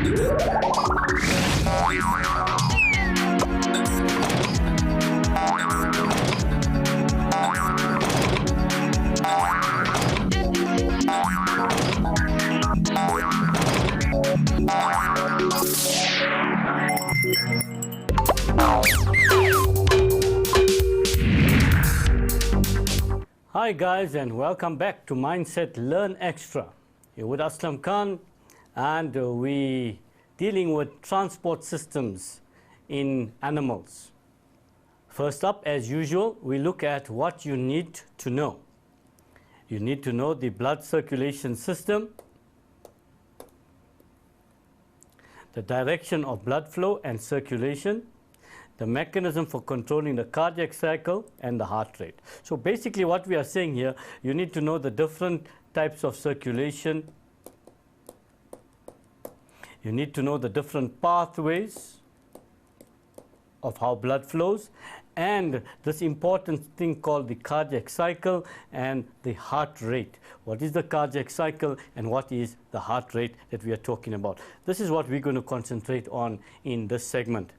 Hi guys, and welcome back to Mindset Learn Extra. You're with Aslam Khan, and we dealing with transport systems in animals. First up, as usual, we look at what you need to know. You need to know the blood circulation system, the direction of blood flow and circulation, the mechanism for controlling the cardiac cycle, and the heart rate. So basically what we are saying here, you need to know the different types of circulation. You need to know the different pathways of how blood flows, and this important thing called the cardiac cycle and the heart rate. What is the cardiac cycle and what is the heart rate that we are talking about? This is what we're going to concentrate on in this segment.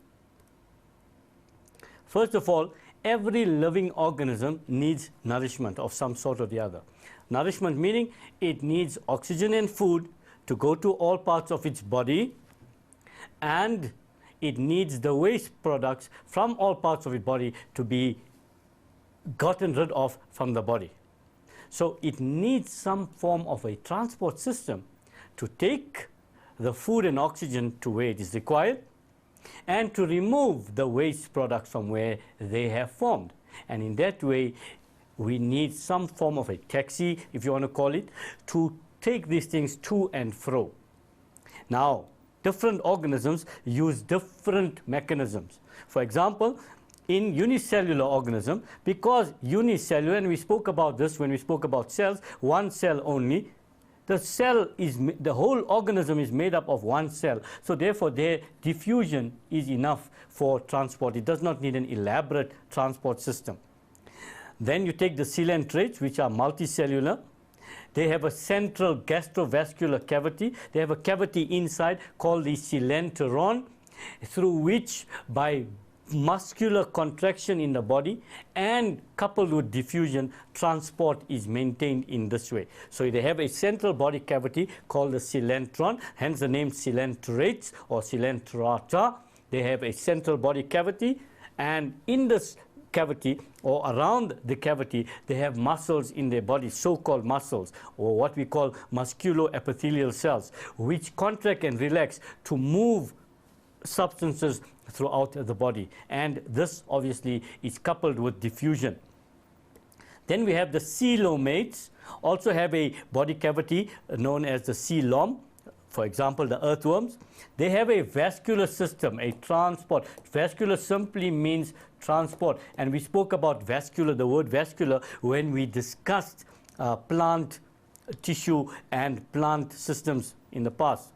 First of all, every living organism needs nourishment of some sort or the other. Nourishment meaning it needs oxygen and food to go to all parts of its body, and it needs the waste products from all parts of its body to be gotten rid of from the body. So it needs some form of a transport system to take the food and oxygen to where it is required, and to remove the waste products from where they have formed. And in that way, we need some form of a taxi, if you want to call it, to take these things to and fro. Now, different organisms use different mechanisms. For example, in unicellular organism, because unicellular, and we spoke about this when we spoke about cells, one cell only, the whole organism is made up of one cell. So therefore, their diffusion is enough for transport. It does not need an elaborate transport system. Then you take the coelentrates, which are multicellular. They have a central gastrovascular cavity. They have a cavity inside called the coelentron, through which, by muscular contraction in the body and coupled with diffusion, transport is maintained in this way. So they have a central body cavity called the coelentron, hence the name coelentrates or coelentrata. They have a central body cavity, and in this cavity or around the cavity, they have muscles in their body, so-called muscles, or what we call musculoepithelial cells, which contract and relax to move substances throughout the body, and this obviously is coupled with diffusion. Then we have the coelomates, also have a body cavity known as the coelom. For example, the earthworms, they have a vascular system, a transport. Vascular simply means transport, and we spoke about vascular, the word vascular, when we discussed plant tissue and plant systems in the past.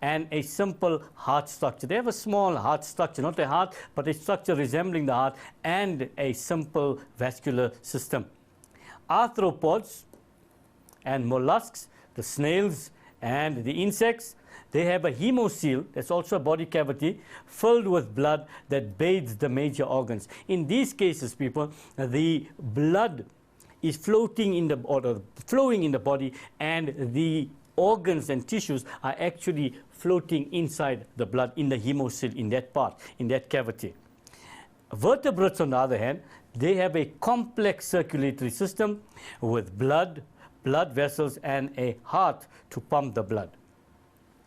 And a simple heart structure. They have a small heart structure, not a heart, but a structure resembling the heart, and a simple vascular system. Arthropods and mollusks, the snails and the insects, they have a hemocoel, that's also a body cavity, filled with blood that bathes the major organs. In these cases, people, the blood is floating in the, or flowing in the body, and the organs and tissues are actually floating inside the blood in the hemocoel, in that part, in that cavity. Vertebrates, on the other hand, they have a complex circulatory system with blood vessels, and a heart to pump the blood.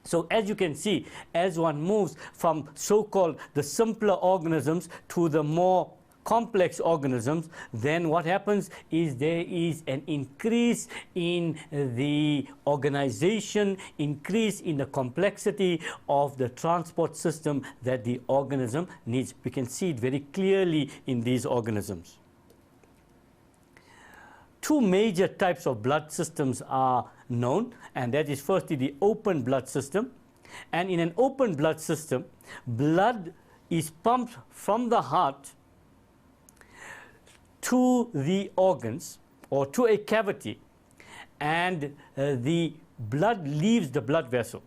So as you can see, as one moves from so-called the simpler organisms to the more complex organisms, then what happens is there is an increase in the organization, increase in the complexity of the transport system that the organism needs. We can see it very clearly in these organisms. Two major types of blood systems are known, and that is firstly the open blood system. And in an open blood system, blood is pumped from the heart to the organs or to a cavity, and the blood leaves the blood vessel.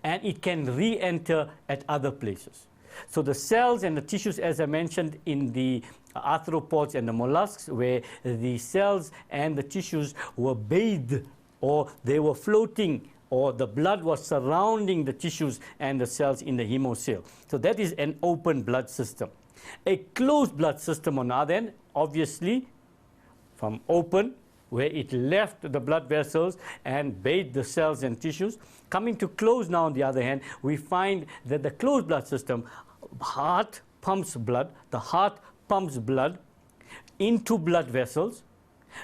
and it can re-enter at other places. So the cells and the tissues, as I mentioned, in the arthropods and the mollusks, where the cells and the tissues were bathed, or they were floating, or the blood was surrounding the tissues and the cells in the hemocoel. So that is an open blood system. A closed blood system, on the other hand, obviously from open, where it left the blood vessels and bathed the cells and tissues. Coming to closed now, on the other hand, we find that the closed blood system, heart pumps blood, the heart pumps blood into blood vessels.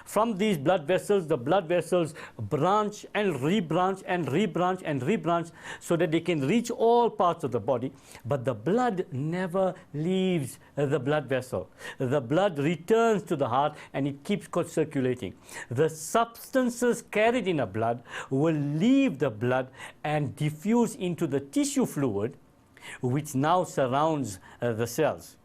From these blood vessels, the blood vessels branch and rebranch and rebranch and rebranch so that they can reach all parts of the body. But the blood never leaves the blood vessel. The blood returns to the heart and it keeps circulating. The substances carried in the blood will leave the blood and diffuse into the tissue fluid, which now surrounds the cells.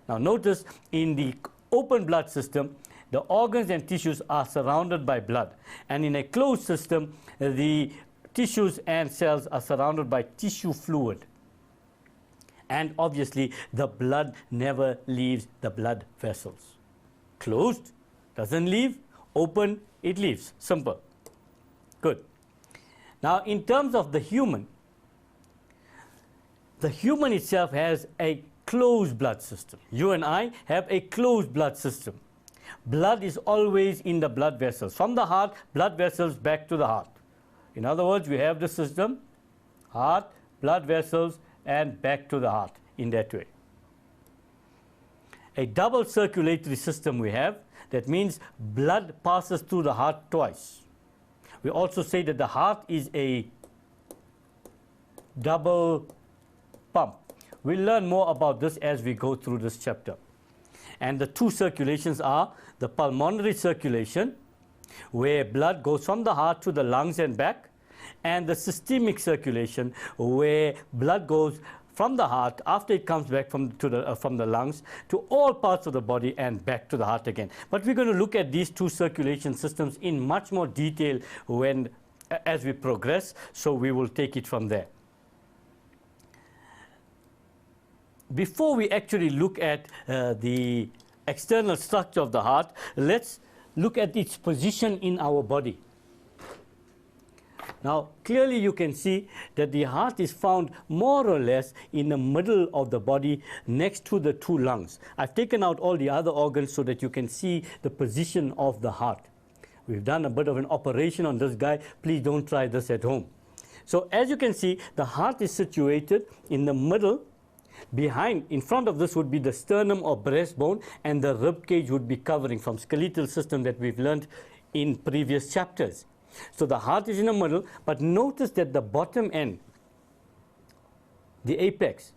Now notice, in the open blood system, the organs and tissues are surrounded by blood, and in a closed system, the tissues and cells are surrounded by tissue fluid. And obviously, the blood never leaves the blood vessels. Closed, doesn't leave. Open, it leaves. Simple. Good. Now, in terms of the human itself has a closed blood system. You and I have a closed blood system. Blood is always in the blood vessels. From the heart, blood vessels back to the heart. In other words, we have the system, heart, blood vessels, and back to the heart in that way. A double circulatory system we have. That means blood passes through the heart twice. We also say that the heart is a double pump. We'll learn more about this as we go through this chapter. And the two circulations are the pulmonary circulation, where blood goes from the heart to the lungs and back, and the systemic circulation, where blood goes from the heart after it comes back from the lungs to all parts of the body and back to the heart again. But we're going to look at these two circulation systems in much more detail as we progress, so we will take it from there. Before we actually look at the external structure of the heart, let's look at its position in our body. Now, clearly you can see that the heart is found more or less in the middle of the body next to the two lungs. I've taken out all the other organs so that you can see the position of the heart. We've done a bit of an operation on this guy. Please don't try this at home. So as you can see, the heart is situated in the middle. In front of this would be the sternum or breastbone, and the rib cage would be covering from skeletal system that we've learned in previous chapters. So the heart is in the middle, but notice that the bottom end, the apex,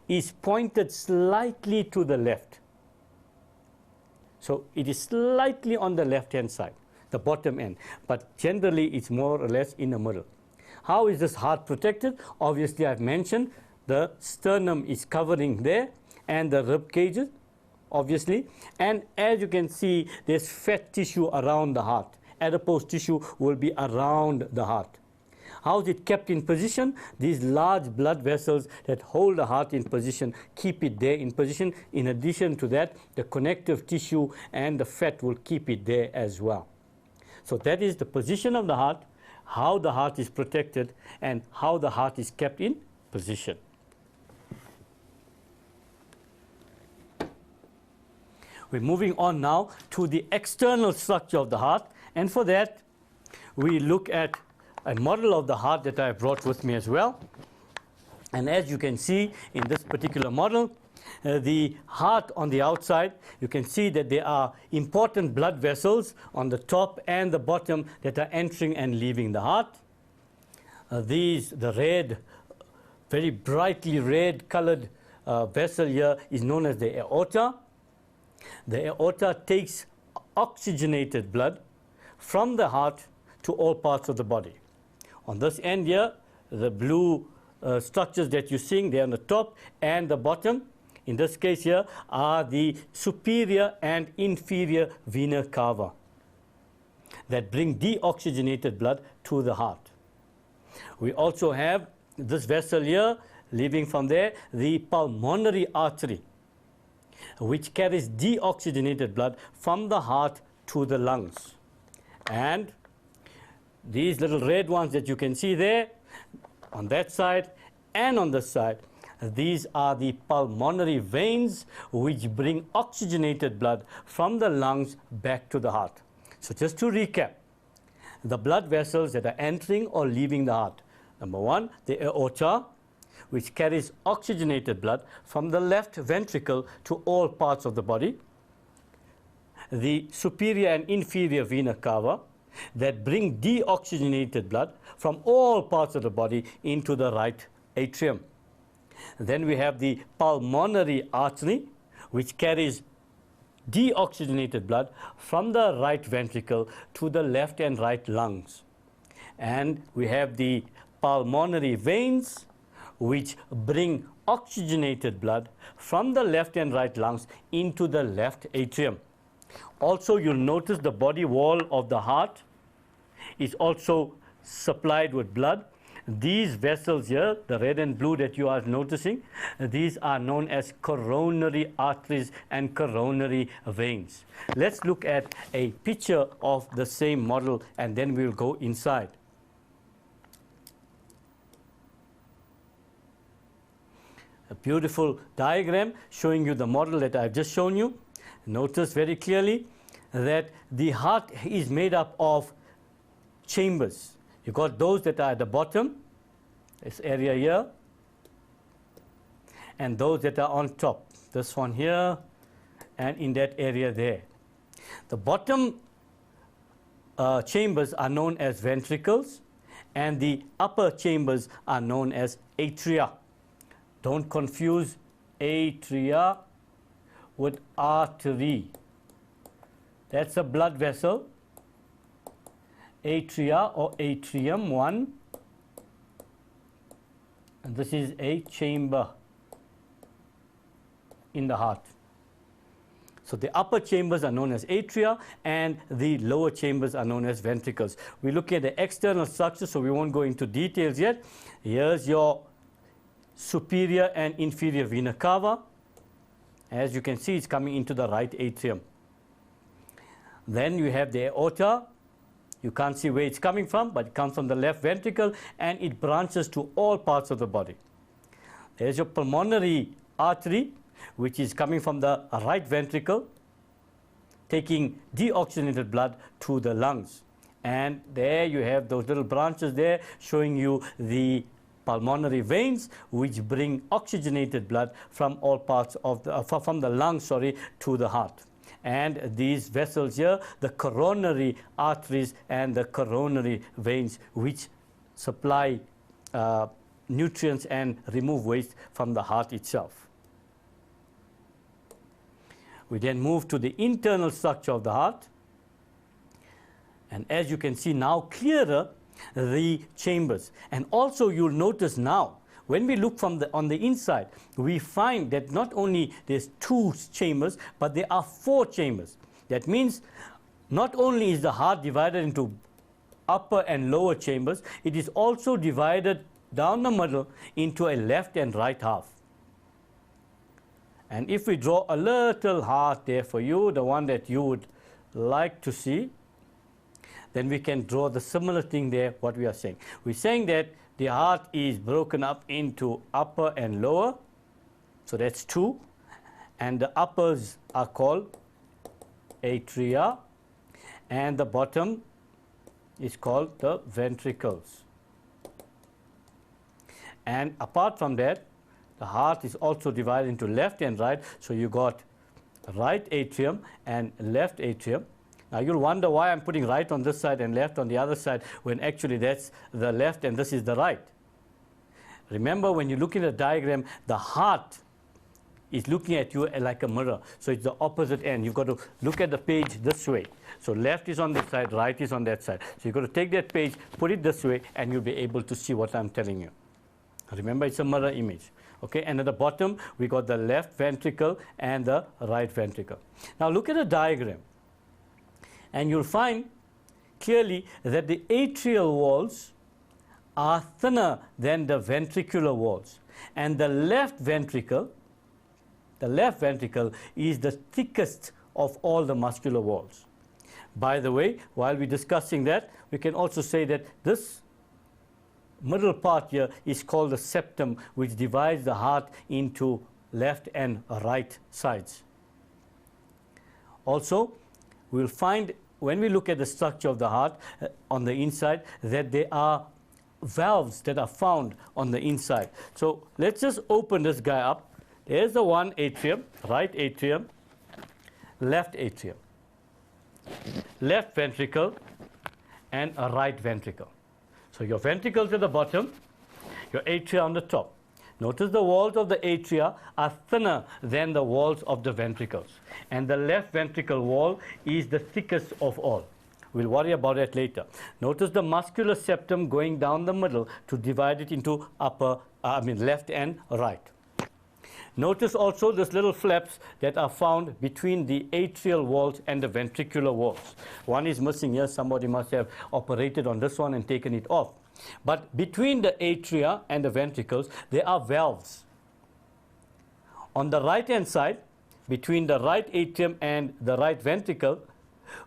is pointed slightly to the left. So it is slightly on the left-hand side, the bottom end, but generally it's more or less in the middle. How is this heart protected? Obviously, I've mentioned the sternum is covering there, and the rib cages, obviously. And as you can see, there's fat tissue around the heart. Adipose tissue will be around the heart. How is it kept in position? These large blood vessels that hold the heart in position keep it there in position. In addition to that, the connective tissue and the fat will keep it there as well. So that is the position of the heart, how the heart is protected, and how the heart is kept in position. We're moving on now to the external structure of the heart, and for that we look at a model of the heart that I brought with me as well. And as you can see in this particular model, the heart on the outside, you can see that there are important blood vessels on the top and the bottom that are entering and leaving the heart. The red, very brightly red colored vessel here is known as the aorta. The aorta takes oxygenated blood from the heart to all parts of the body. On this end here, the blue structures that you're seeing, they're on the top and the bottom. In this case here are the superior and inferior vena cava that bring deoxygenated blood to the heart. We also have this vessel here, leaving from there, the pulmonary artery, which carries deoxygenated blood from the heart to the lungs. And these little red ones that you can see there, on that side and on this side, these are the pulmonary veins which bring oxygenated blood from the lungs back to the heart. So just to recap, the blood vessels that are entering or leaving the heart. Number one, the aorta, which carries oxygenated blood from the left ventricle to all parts of the body. The superior and inferior vena cava, that bring deoxygenated blood from all parts of the body into the right atrium. Then we have the pulmonary artery, which carries deoxygenated blood from the right ventricle to the left and right lungs. And we have the pulmonary veins, which bring oxygenated blood from the left and right lungs into the left atrium. Also, you'll notice the body wall of the heart is also supplied with blood. These vessels here, the red and blue that you are noticing, these are known as coronary arteries and coronary veins. Let's look at a picture of the same model and then we'll go inside. A beautiful diagram showing you the model that I've just shown you. Notice very clearly that the heart is made up of chambers. You got those that are at the bottom, this area here, and those that are on top, this one here, and in that area there. The bottom chambers are known as ventricles, and the upper chambers are known as atria. Don't confuse atria with artery. That's a blood vessel. Atria or atrium 1, and this is a chamber in the heart. So the upper chambers are known as atria and the lower chambers are known as ventricles. We look at the external structure, so we won't go into details yet. Here's your superior and inferior vena cava. As you can see, it's coming into the right atrium. Then you have the aorta. You can't see where it's coming from, but it comes from the left ventricle and it branches to all parts of the body. There's your pulmonary artery, which is coming from the right ventricle, taking deoxygenated blood to the lungs. And there you have those little branches there showing you the pulmonary veins, which bring oxygenated blood from all parts of the, from the lungs, to the heart. And these vessels here, the coronary arteries and the coronary veins, which supply nutrients and remove waste from the heart itself. We then move to the internal structure of the heart. And as you can see now clearer, the chambers. And also you'll notice now, when we look from on the inside, we find that not only there's 2 chambers, but there are 4 chambers. That means not only is the heart divided into upper and lower chambers, it is also divided down the middle into a left and right half. And if we draw a little heart there for you, the one that you would like to see, then we can draw the similar thing there, what we are saying. We're saying that the heart is broken up into upper and lower, so that's 2, and the uppers are called atria, and the bottom is called the ventricles. And apart from that, the heart is also divided into left and right, so you got right atrium and left atrium. Now you'll wonder why I'm putting right on this side and left on the other side, when actually that's the left and this is the right. Remember, when you look at the diagram, the heart is looking at you like a mirror. So it's the opposite end. You've got to look at the page this way. So left is on this side, right is on that side. So you've got to take that page, put it this way, and you'll be able to see what I'm telling you. Remember, it's a mirror image. Okay, and at the bottom, we got the left ventricle and the right ventricle. Now look at the diagram. And you'll find clearly that the atrial walls are thinner than the ventricular walls, and the left ventricle is the thickest of all the muscular walls. By the way, while we're discussing that, we can also say that this middle part here is called the septum, which divides the heart into left and right sides. Also, we'll find when we look at the structure of the heart on the inside that there are valves that are found on the inside. So let's just open this guy up. There's the one atrium, right atrium, left atrium, left ventricle, and a right ventricle. So your ventricles at the bottom, your atria on the top. Notice the walls of the atria are thinner than the walls of the ventricles. And the left ventricle wall is the thickest of all. We'll worry about that later. Notice the muscular septum going down the middle to divide it into left and right. Notice also these little flaps that are found between the atrial walls and the ventricular walls. One is missing here. Somebody must have operated on this one and taken it off. But between the atria and the ventricles, there are valves. On the right-hand side, between the right atrium and the right ventricle,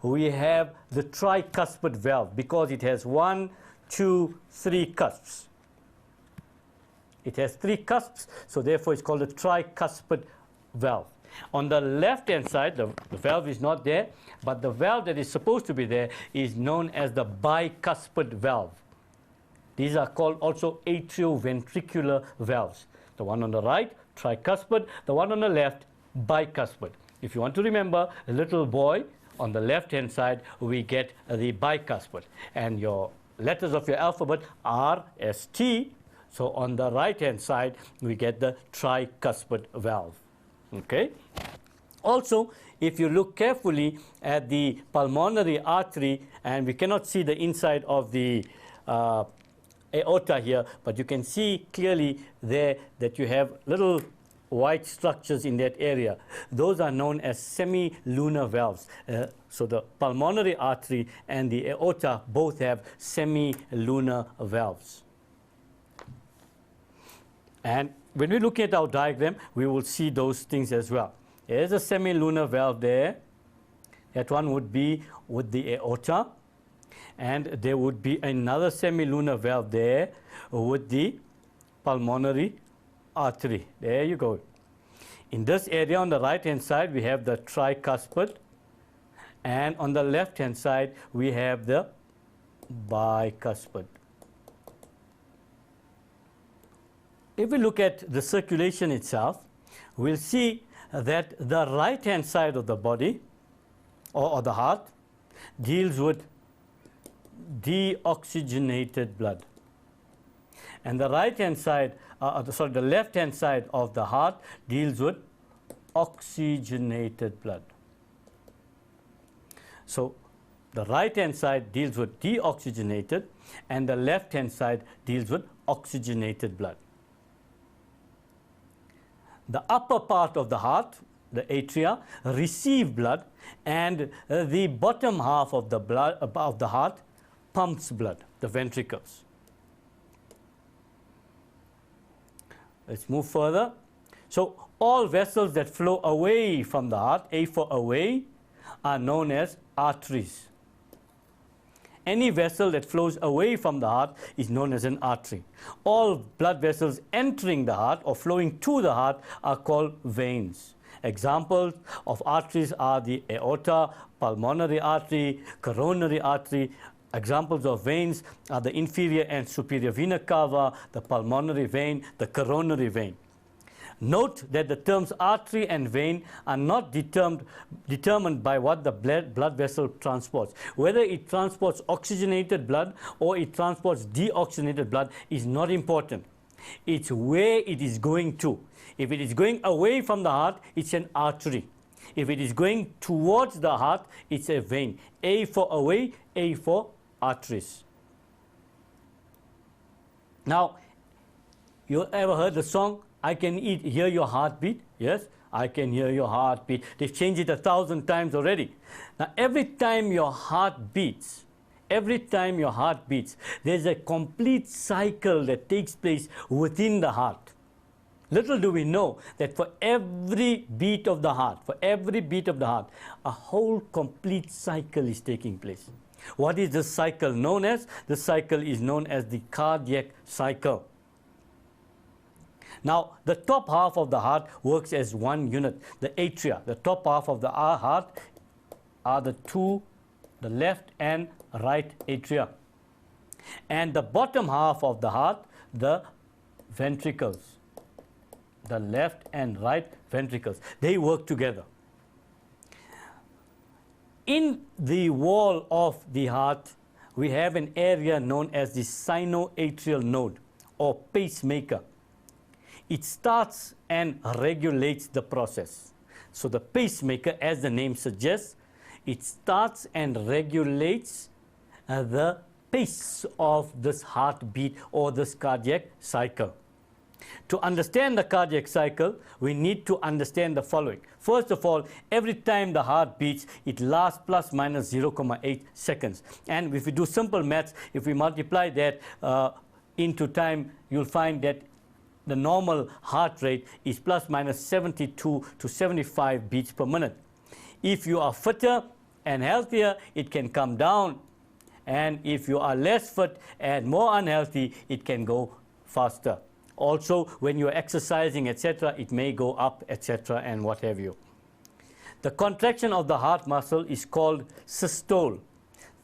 we have the tricuspid valve because it has 1, 2, 3 cusps. It has 3 cusps, so therefore it's called a tricuspid valve. On the left-hand side, the valve is not there, but the valve that is supposed to be there is known as the bicuspid valve. These are called also atrioventricular valves. The one on the right, tricuspid, the one on the left, bicuspid. If you want to remember, a little boy, on the left-hand side, we get the bicuspid. And your letters of your alphabet are S, T. So on the right-hand side, we get the tricuspid valve. Okay? Also, if you look carefully at the pulmonary artery, and we cannot see the inside of the aorta here, but you can see clearly there that you have little white structures in that area. Those are known as semilunar valves. So the pulmonary artery and the aorta both have semilunar valves. And when we look at our diagram, we will see those things as well. There's a semilunar valve there. That one would be with the aorta. And there would be another semilunar valve there with the pulmonary artery. There you go. In this area on the right-hand side, we have the tricuspid. And on the left-hand side, we have the bicuspid. If we look at the circulation itself, we'll see that the right-hand side of the body, or the heart, deals with deoxygenated blood. And the right-hand side, the left-hand side of the heart deals with oxygenated blood. So the right-hand side deals with deoxygenated, and the left-hand side deals with oxygenated blood. The upper part of the heart, the atria, receive blood, and the bottom half of the heart pumps blood, the ventricles. Let's move further. So all vessels that flow away from the heart, A for away, are known as arteries. Any vessel that flows away from the heart is known as an artery. All blood vessels entering the heart or flowing to the heart are called veins. Examples of arteries are the aorta, pulmonary artery, coronary artery. Examples of veins are the inferior and superior vena cava, the pulmonary vein, the coronary vein. Note that the terms artery and vein are not determined by what the blood vessel transports. Whether it transports oxygenated blood or it transports deoxygenated blood is not important. It's where it is going to. If it is going away from the heart, it's an artery. If it is going towards the heart, it's a vein. A for away, A for arteries. Now, you ever heard the song, I can hear your heartbeat? Yes, I can hear your heartbeat. They've changed it 1,000 times already. Now, every time your heart beats, every time your heart beats, there's a complete cycle that takes place within the heart. Little do we know that for every beat of the heart, a whole complete cycle is taking place. What is this cycle known as? This cycle is known as the cardiac cycle. Now, the top half of the heart works as one unit, the atria. The top half of the heart are the left and right atria. And the bottom half of the heart, the ventricles. The left and right ventricles. They work together. In the wall of the heart, we have an area known as the sinoatrial node or pacemaker. It starts and regulates the process. So the pacemaker, as the name suggests, it starts and regulates the pace of this heartbeat or this cardiac cycle. To understand the cardiac cycle, we need to understand the following. First of all, every time the heart beats, it lasts plus minus 0.8 seconds. And if we do simple maths, if we multiply that into time, you'll find that the normal heart rate is plus minus 72 to 75 beats per minute. If you are fitter and healthier, it can come down. And if you are less fit and more unhealthy, it can go faster. Also, when you're exercising, etc., it may go up, etc., and what have you. The contraction of the heart muscle is called systole.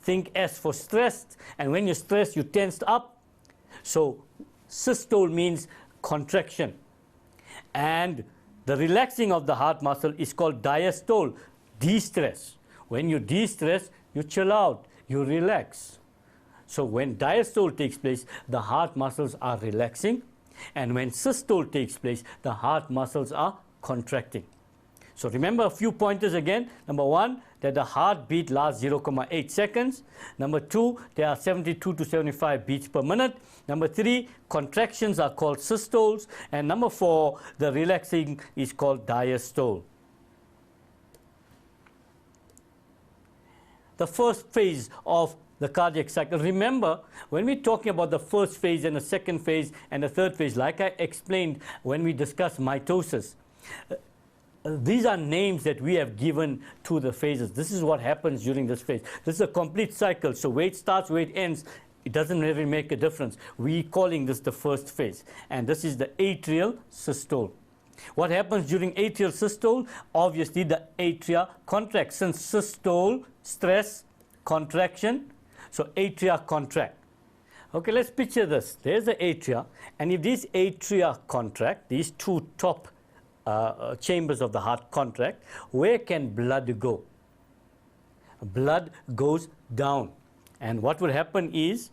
Think S for stressed, and when you're stressed, you tense up. So, systole means contraction. And the relaxing of the heart muscle is called diastole, de-stress. When you de-stress, you chill out, you relax. So when diastole takes place, the heart muscles are relaxing. And when systole takes place, the heart muscles are contracting. So remember a few pointers again. Number one, that the heartbeat lasts 0.8 seconds. Number two, there are 72 to 75 beats per minute. Number three, contractions are called systoles. And number four, the relaxing is called diastole. The first phase of the cardiac cycle. Remember, when we're talking about the first phase and the second phase and the third phase, like I explained when we discussed mitosis, these are names that we have given to the phases. This is what happens during this phase. This is a complete cycle. So where it starts, where it ends, it doesn't really make a difference. We're calling this the first phase. And this is the atrial systole. What happens during atrial systole? Obviously, the atria contract. Since systole, stress, contraction, so atria contract. Okay, let's picture this. There's the atria. And if these atria contract, these two top chambers of the heart contract, where can blood go? Blood goes down. And what will happen is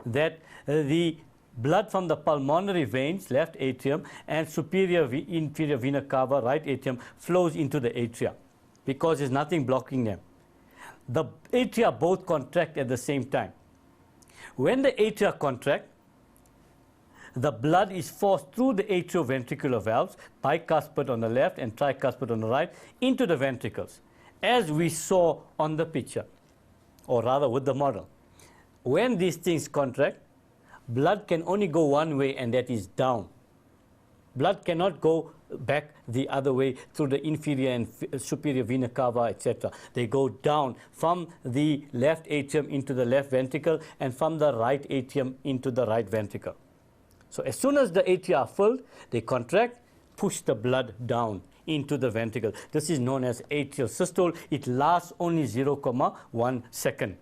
that the blood from the pulmonary veins, left atrium, and inferior vena cava, right atrium, flows into the atria because there's nothing blocking them. The atria both contract at the same time. When the atria contract, the blood is forced through the atrioventricular valves, bicuspid on the left and tricuspid on the right, into the ventricles, as we saw on the picture, or rather with the model. When these things contract, blood can only go one way, and that is down. Blood cannot go back the other way through the inferior and superior vena cava, etc. They go down from the left atrium into the left ventricle and from the right atrium into the right ventricle. So as soon as the atria are filled, they contract, push the blood down into the ventricle. This is known as atrial systole. It lasts only 0.1 second.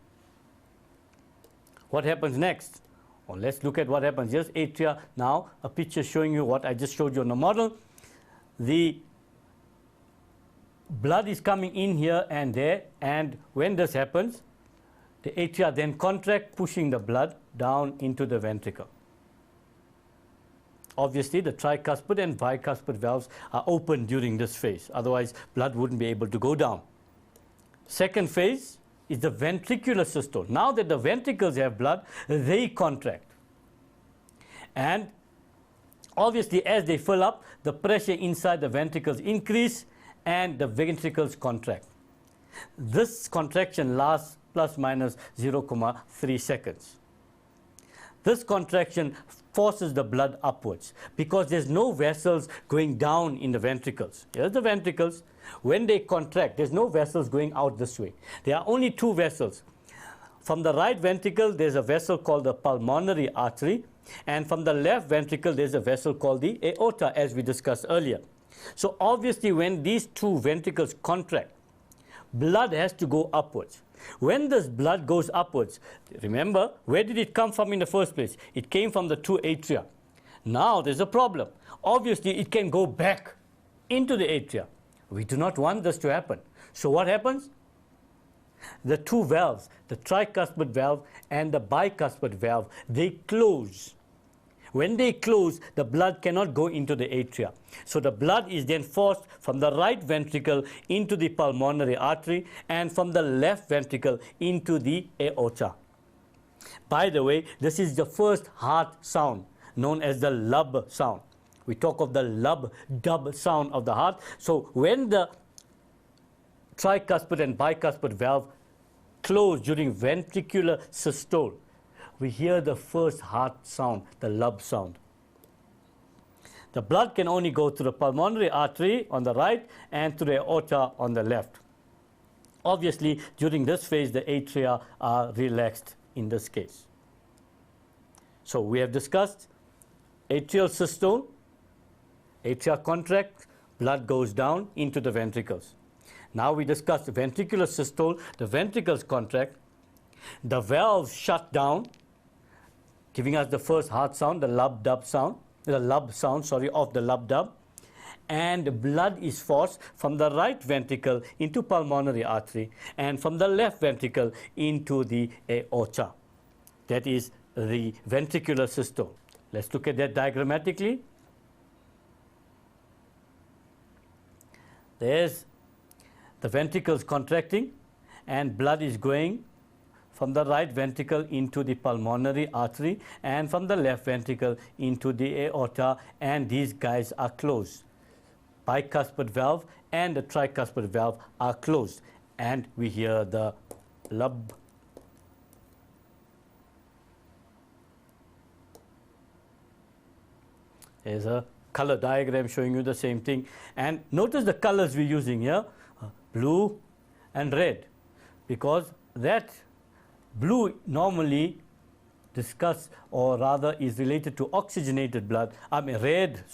What happens next? Well, let's look at what happens. Here's atria. Now, a picture showing you what I just showed you on the model. The blood is coming in here and there, and when this happens, the atria then contract, pushing the blood down into the ventricle. Obviously, the tricuspid and bicuspid valves are open during this phase. Otherwise, blood wouldn't be able to go down. Second phase is the ventricular systole. Now that the ventricles have blood, they contract. And obviously, as they fill up, the pressure inside the ventricles increase and the ventricles contract. This contraction lasts plus minus 0.3 seconds. This contraction forces the blood upwards because there's no vessels going down in the ventricles. Here's the ventricles. When they contract, there's no vessels going out this way. There are only two vessels. From the right ventricle, there's a vessel called the pulmonary artery, and from the left ventricle, there's a vessel called the aorta, as we discussed earlier. So obviously, when these two ventricles contract, blood has to go upwards. When this blood goes upwards, remember, where did it come from in the first place? It came from the two atria. Now there's a problem. Obviously, it can go back into the atria. We do not want this to happen. So what happens? The two valves, the tricuspid valve and the bicuspid valve, they close. When they close, the blood cannot go into the atria. So the blood is then forced from the right ventricle into the pulmonary artery and from the left ventricle into the aorta. By the way, this is the first heart sound known as the lub sound. We talk of the lub-dub sound of the heart. So when the tricuspid and bicuspid valve close during ventricular systole, we hear the first heart sound, the lub sound. The blood can only go to the pulmonary artery on the right and to the aorta on the left. Obviously, during this phase, the atria are relaxed in this case. So we have discussed atrial systole, atria contract, blood goes down into the ventricles. Now we discussed ventricular systole, the ventricles contract, the valves shut down, giving us the first heart sound, the lub-dub sound, the lub sound, of the lub-dub, and blood is forced from the right ventricle into pulmonary artery and from the left ventricle into the aorta. That is the ventricular systole. Let's look at that diagrammatically. There's the ventricles contracting and blood is going from the right ventricle into the pulmonary artery and from the left ventricle into the aorta, and these guys are closed. Bicuspid valve and the tricuspid valve are closed, and we hear the lub. There's a color diagram showing you the same thing, and notice the colors we're using here, blue and red, because that blue normally discuss, or rather is related to oxygenated blood. Red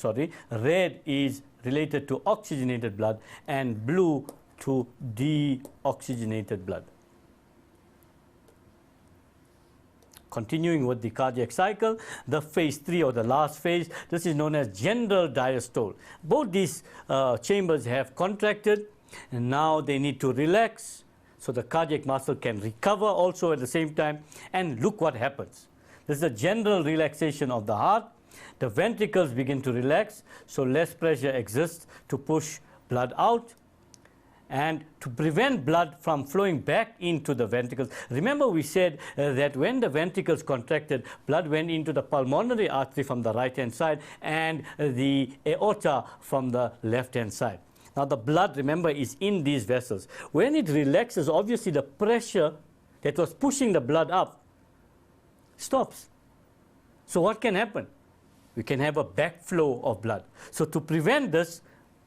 is related to oxygenated blood and blue to deoxygenated blood. Continuing with the cardiac cycle, the phase 3 or the last phase, this is known as general diastole. Both these chambers have contracted and now they need to relax, so the cardiac muscle can recover also at the same time. And look what happens. This is a general relaxation of the heart. The ventricles begin to relax, so less pressure exists to push blood out and to prevent blood from flowing back into the ventricles. Remember, we said that when the ventricles contracted, blood went into the pulmonary artery from the right hand side and the aorta from the left hand side. Now the blood, remember, is in these vessels. When it relaxes, obviously the pressure that was pushing the blood up stops. So what can happen? We can have a backflow of blood. So to prevent this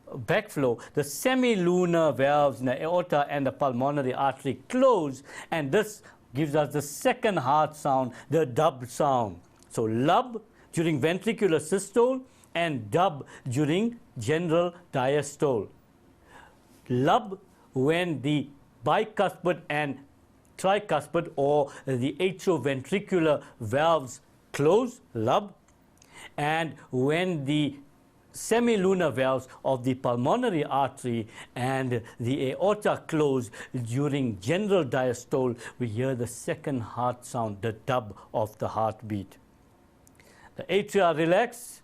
backflow, the semilunar valves in the aorta and the pulmonary artery close, and this gives us the second heart sound, the dub sound. So lub during ventricular systole and dub during general diastole. Lub when the bicuspid and tricuspid or the atrioventricular valves close, lub, and when the semilunar valves of the pulmonary artery and the aorta close during general diastole, we hear the second heart sound, the dub of the heartbeat. The atria relax.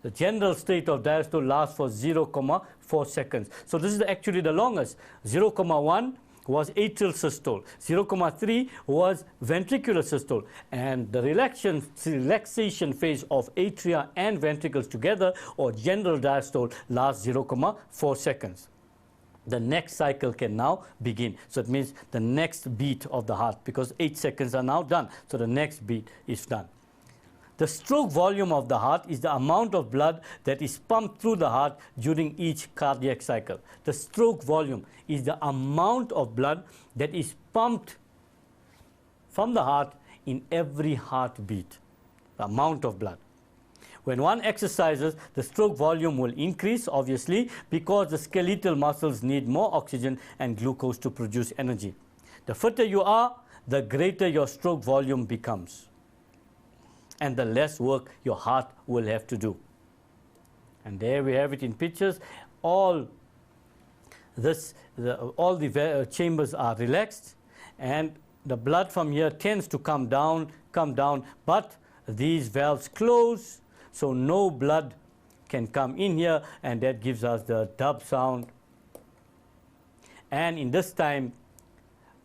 The general state of diastole lasts for 0.4 seconds. So this is actually the longest. 0.1 was atrial systole. 0.3 was ventricular systole. And the relaxation phase of atria and ventricles together, or general diastole, lasts 0.4 seconds. the next cycle can now begin. So it means the next beat of the heart, because 8 seconds are now done. So the next beat is done. The stroke volume of the heart is the amount of blood that is pumped through the heart during each cardiac cycle. The stroke volume is the amount of blood that is pumped from the heart in every heartbeat. The amount of blood. When one exercises, the stroke volume will increase, obviously, because the skeletal muscles need more oxygen and glucose to produce energy. The fitter you are, the greater your stroke volume becomes, and the less work your heart will have to do. And there we have it in pictures. All the chambers are relaxed, and the blood from here tends to come down, but these valves close, so no blood can come in here, and that gives us the dub sound. And in this time,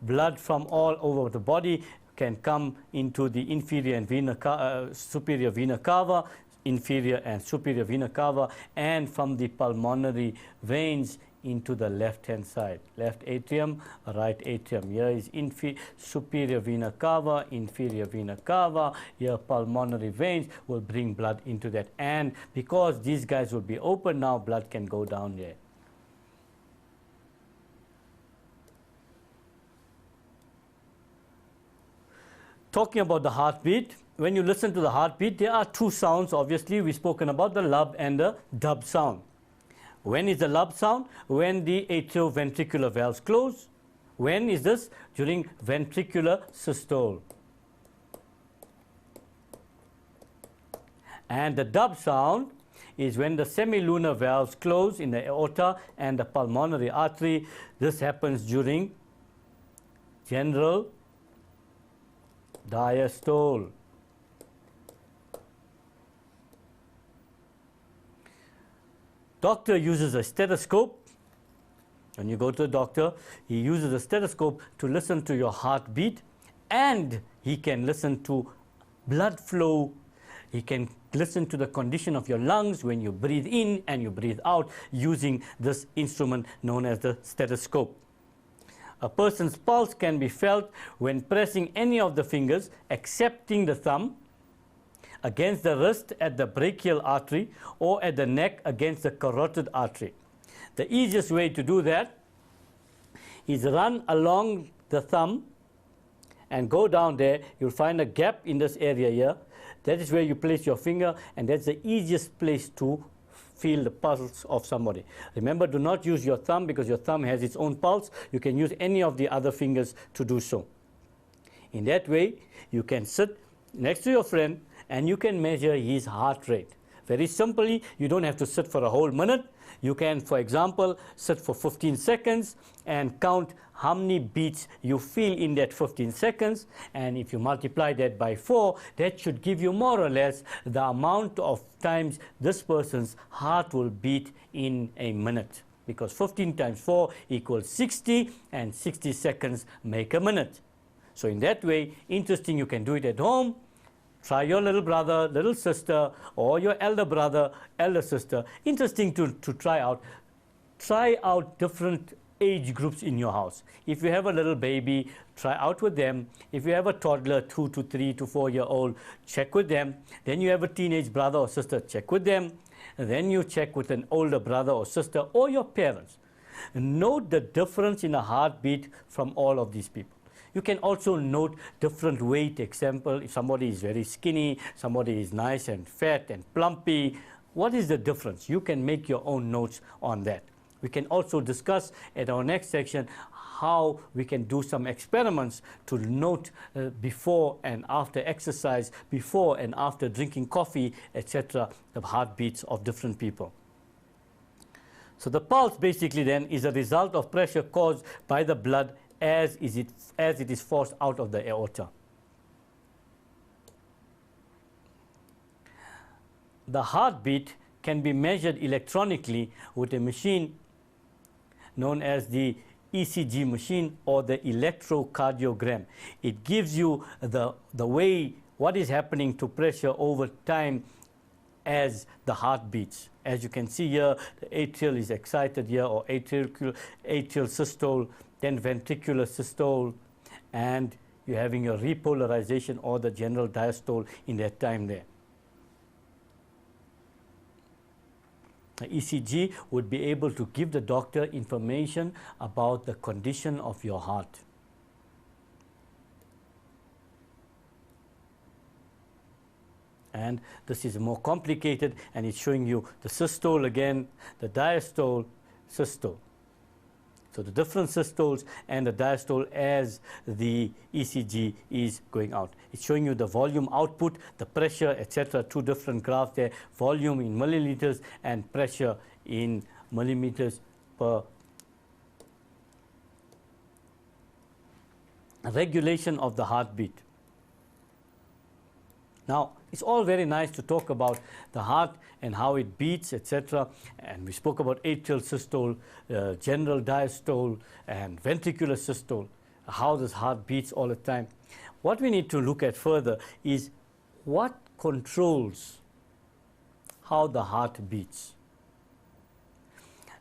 blood from all over the body can come into the inferior and superior vena cava, inferior and superior vena cava, and from the pulmonary veins into the left-hand side. Left atrium, right atrium. Here is superior vena cava, inferior vena cava. Here pulmonary veins will bring blood into that. And because these guys will be open now, blood can go down there. Talking about the heartbeat, when you listen to the heartbeat, there are two sounds. Obviously, we've spoken about the lub and the dub sound. When is the lub sound? When the atrioventricular valves close. When is this? During ventricular systole. And the dub sound is when the semilunar valves close in the aorta and the pulmonary artery. This happens during general diastole. Doctor uses a stethoscope. When you go to the doctor, he uses a stethoscope to listen to your heartbeat, and he can listen to blood flow. He can listen to the condition of your lungs when you breathe in and you breathe out using this instrument known as the stethoscope. A person's pulse can be felt when pressing any of the fingers, excepting the thumb, against the wrist at the brachial artery, or at the neck against the carotid artery. The easiest way to do that is run along the thumb and go down there. You'll find a gap in this area here. That is where you place your finger, and that's the easiest place to feel the pulse of somebody. Remember, do not use your thumb, because your thumb has its own pulse. You can use any of the other fingers to do so. In that way, you can sit next to your friend and you can measure his heart rate. Very simply, you don't have to sit for a whole minute. You can, for example, sit for 15 seconds and count how many beats you feel in that 15 seconds. And if you multiply that by 4, that should give you more or less the amount of times this person's heart will beat in a minute. Because 15 times 4 equals 60, and 60 seconds make a minute. So in that way, interesting, you can do it at home. Try your little brother, little sister, or your elder brother, elder sister. Interesting to try out. Try out different age groups in your house. If you have a little baby, try out with them. If you have a toddler, 2 to 3 to 4 year old, check with them. Then you have a teenage brother or sister, check with them. And then you check with an older brother or sister, or your parents. Note the difference in a heartbeat from all of these people. You can also note different weight. Example, if somebody is very skinny, somebody is nice and fat and plumpy, what is the difference? You can make your own notes on that. We can also discuss at our next section how we can do some experiments to note before and after exercise, before and after drinking coffee, etc., the heartbeats of different people. So the pulse basically then is a result of pressure caused by the blood as it is forced out of the aorta. The heartbeat can be measured electronically with a machine known as the ECG machine, or the electrocardiogram. It gives you the way what is happening to pressure over time as the heart beats. As you can see here, the atrial is excited here, or atrial systole, then ventricular systole, and you're having a repolarization or the general diastole in that time there. The ECG would be able to give the doctor information about the condition of your heart. And this is more complicated, and it's showing you the systole again, the diastole, systole. So the different systoles and the diastole as the ECG is going out. It's showing you the volume output, the pressure, etc. Two different graphs there, volume in milliliters and pressure in millimeters per. Regulation of the heartbeat. Now, it's all very nice to talk about the heart and how it beats, etc. And we spoke about atrial systole, general diastole, and ventricular systole, how this heart beats all the time. What we need to look at further is what controls how the heart beats.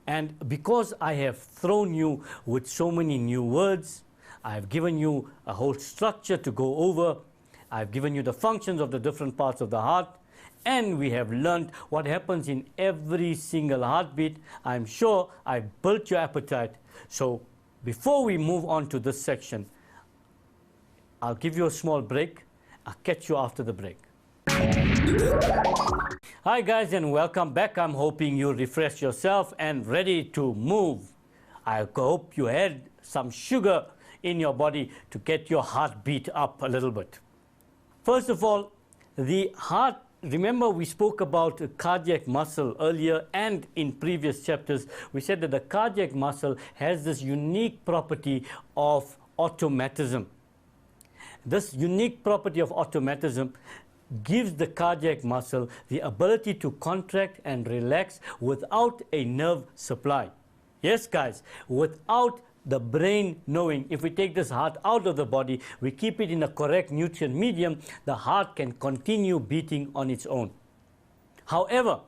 And because I have thrown you with so many new words, I have given you a whole structure to go over. I've given you the functions of the different parts of the heart, and we have learned what happens in every single heartbeat. I'm sure I've built your appetite. So before we move on to this section, I'll give you a small break. I'll catch you after the break. Hi guys, and welcome back. I'm hoping you refresh yourself and ready to move. I hope you had some sugar in your body to get your heartbeat up a little bit. First of all, the heart, remember we spoke about the cardiac muscle earlier, and in previous chapters we said that the cardiac muscle has this unique property of automatism. This unique property of automatism gives the cardiac muscle the ability to contract and relax without a nerve supply. Yes guys, without the brain knowing. If we take this heart out of the body, we keep it in a correct nutrient medium, the heart can continue beating on its own. However,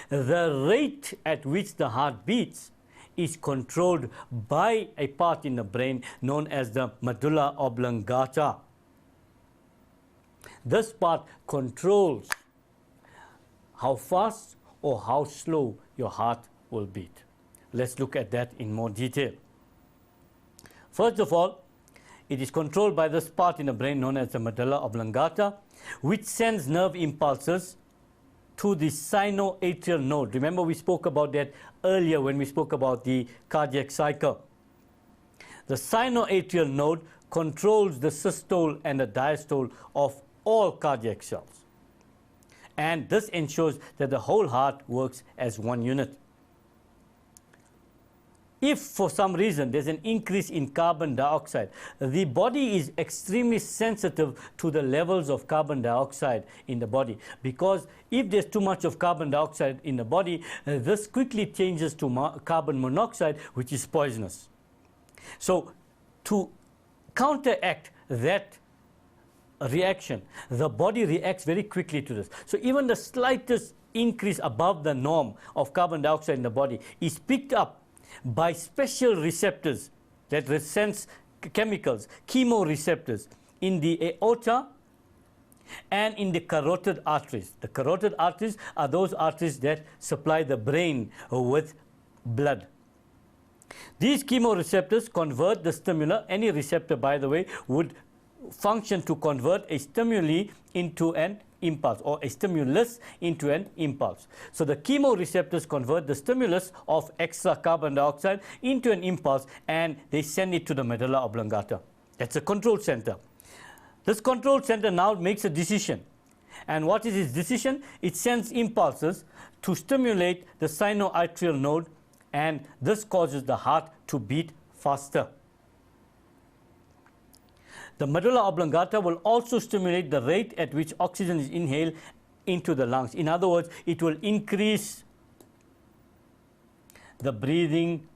the rate at which the heart beats is controlled by a part in the brain known as the medulla oblongata. This part controls how fast or how slow your heart will beat. Let's look at that in more detail. First of all, it is controlled by this part in the brain known as the medulla oblongata, which sends nerve impulses to the sinoatrial node. Remember we spoke about that earlier when we spoke about the cardiac cycle. The sinoatrial node controls the systole and the diastole of all cardiac cells. And this ensures that the whole heart works as one unit. If for some reason there's an increase in carbon dioxide, the body is extremely sensitive to the levels of carbon dioxide in the body, because if there's too much of carbon dioxide in the body, this quickly changes to carbon monoxide, which is poisonous. So to counteract that reaction, the body reacts very quickly to this. So even the slightest increase above the norm of carbon dioxide in the body is picked up by special receptors that sense chemicals, chemoreceptors, in the aorta and in the carotid arteries. The carotid arteries are those arteries that supply the brain with blood. These chemoreceptors convert the stimuli. Any receptor, by the way, would function to convert a stimuli into an impulse, or a stimulus into an impulse. So the chemoreceptors convert the stimulus of extra carbon dioxide into an impulse, and they send it to the medulla oblongata. That's a control center. This control center now makes a decision. And what is its decision? It sends impulses to stimulate the sinoatrial node, and this causes the heart to beat faster. The medulla oblongata will also stimulate the rate at which oxygen is inhaled into the lungs. In other words, it will increase the breathing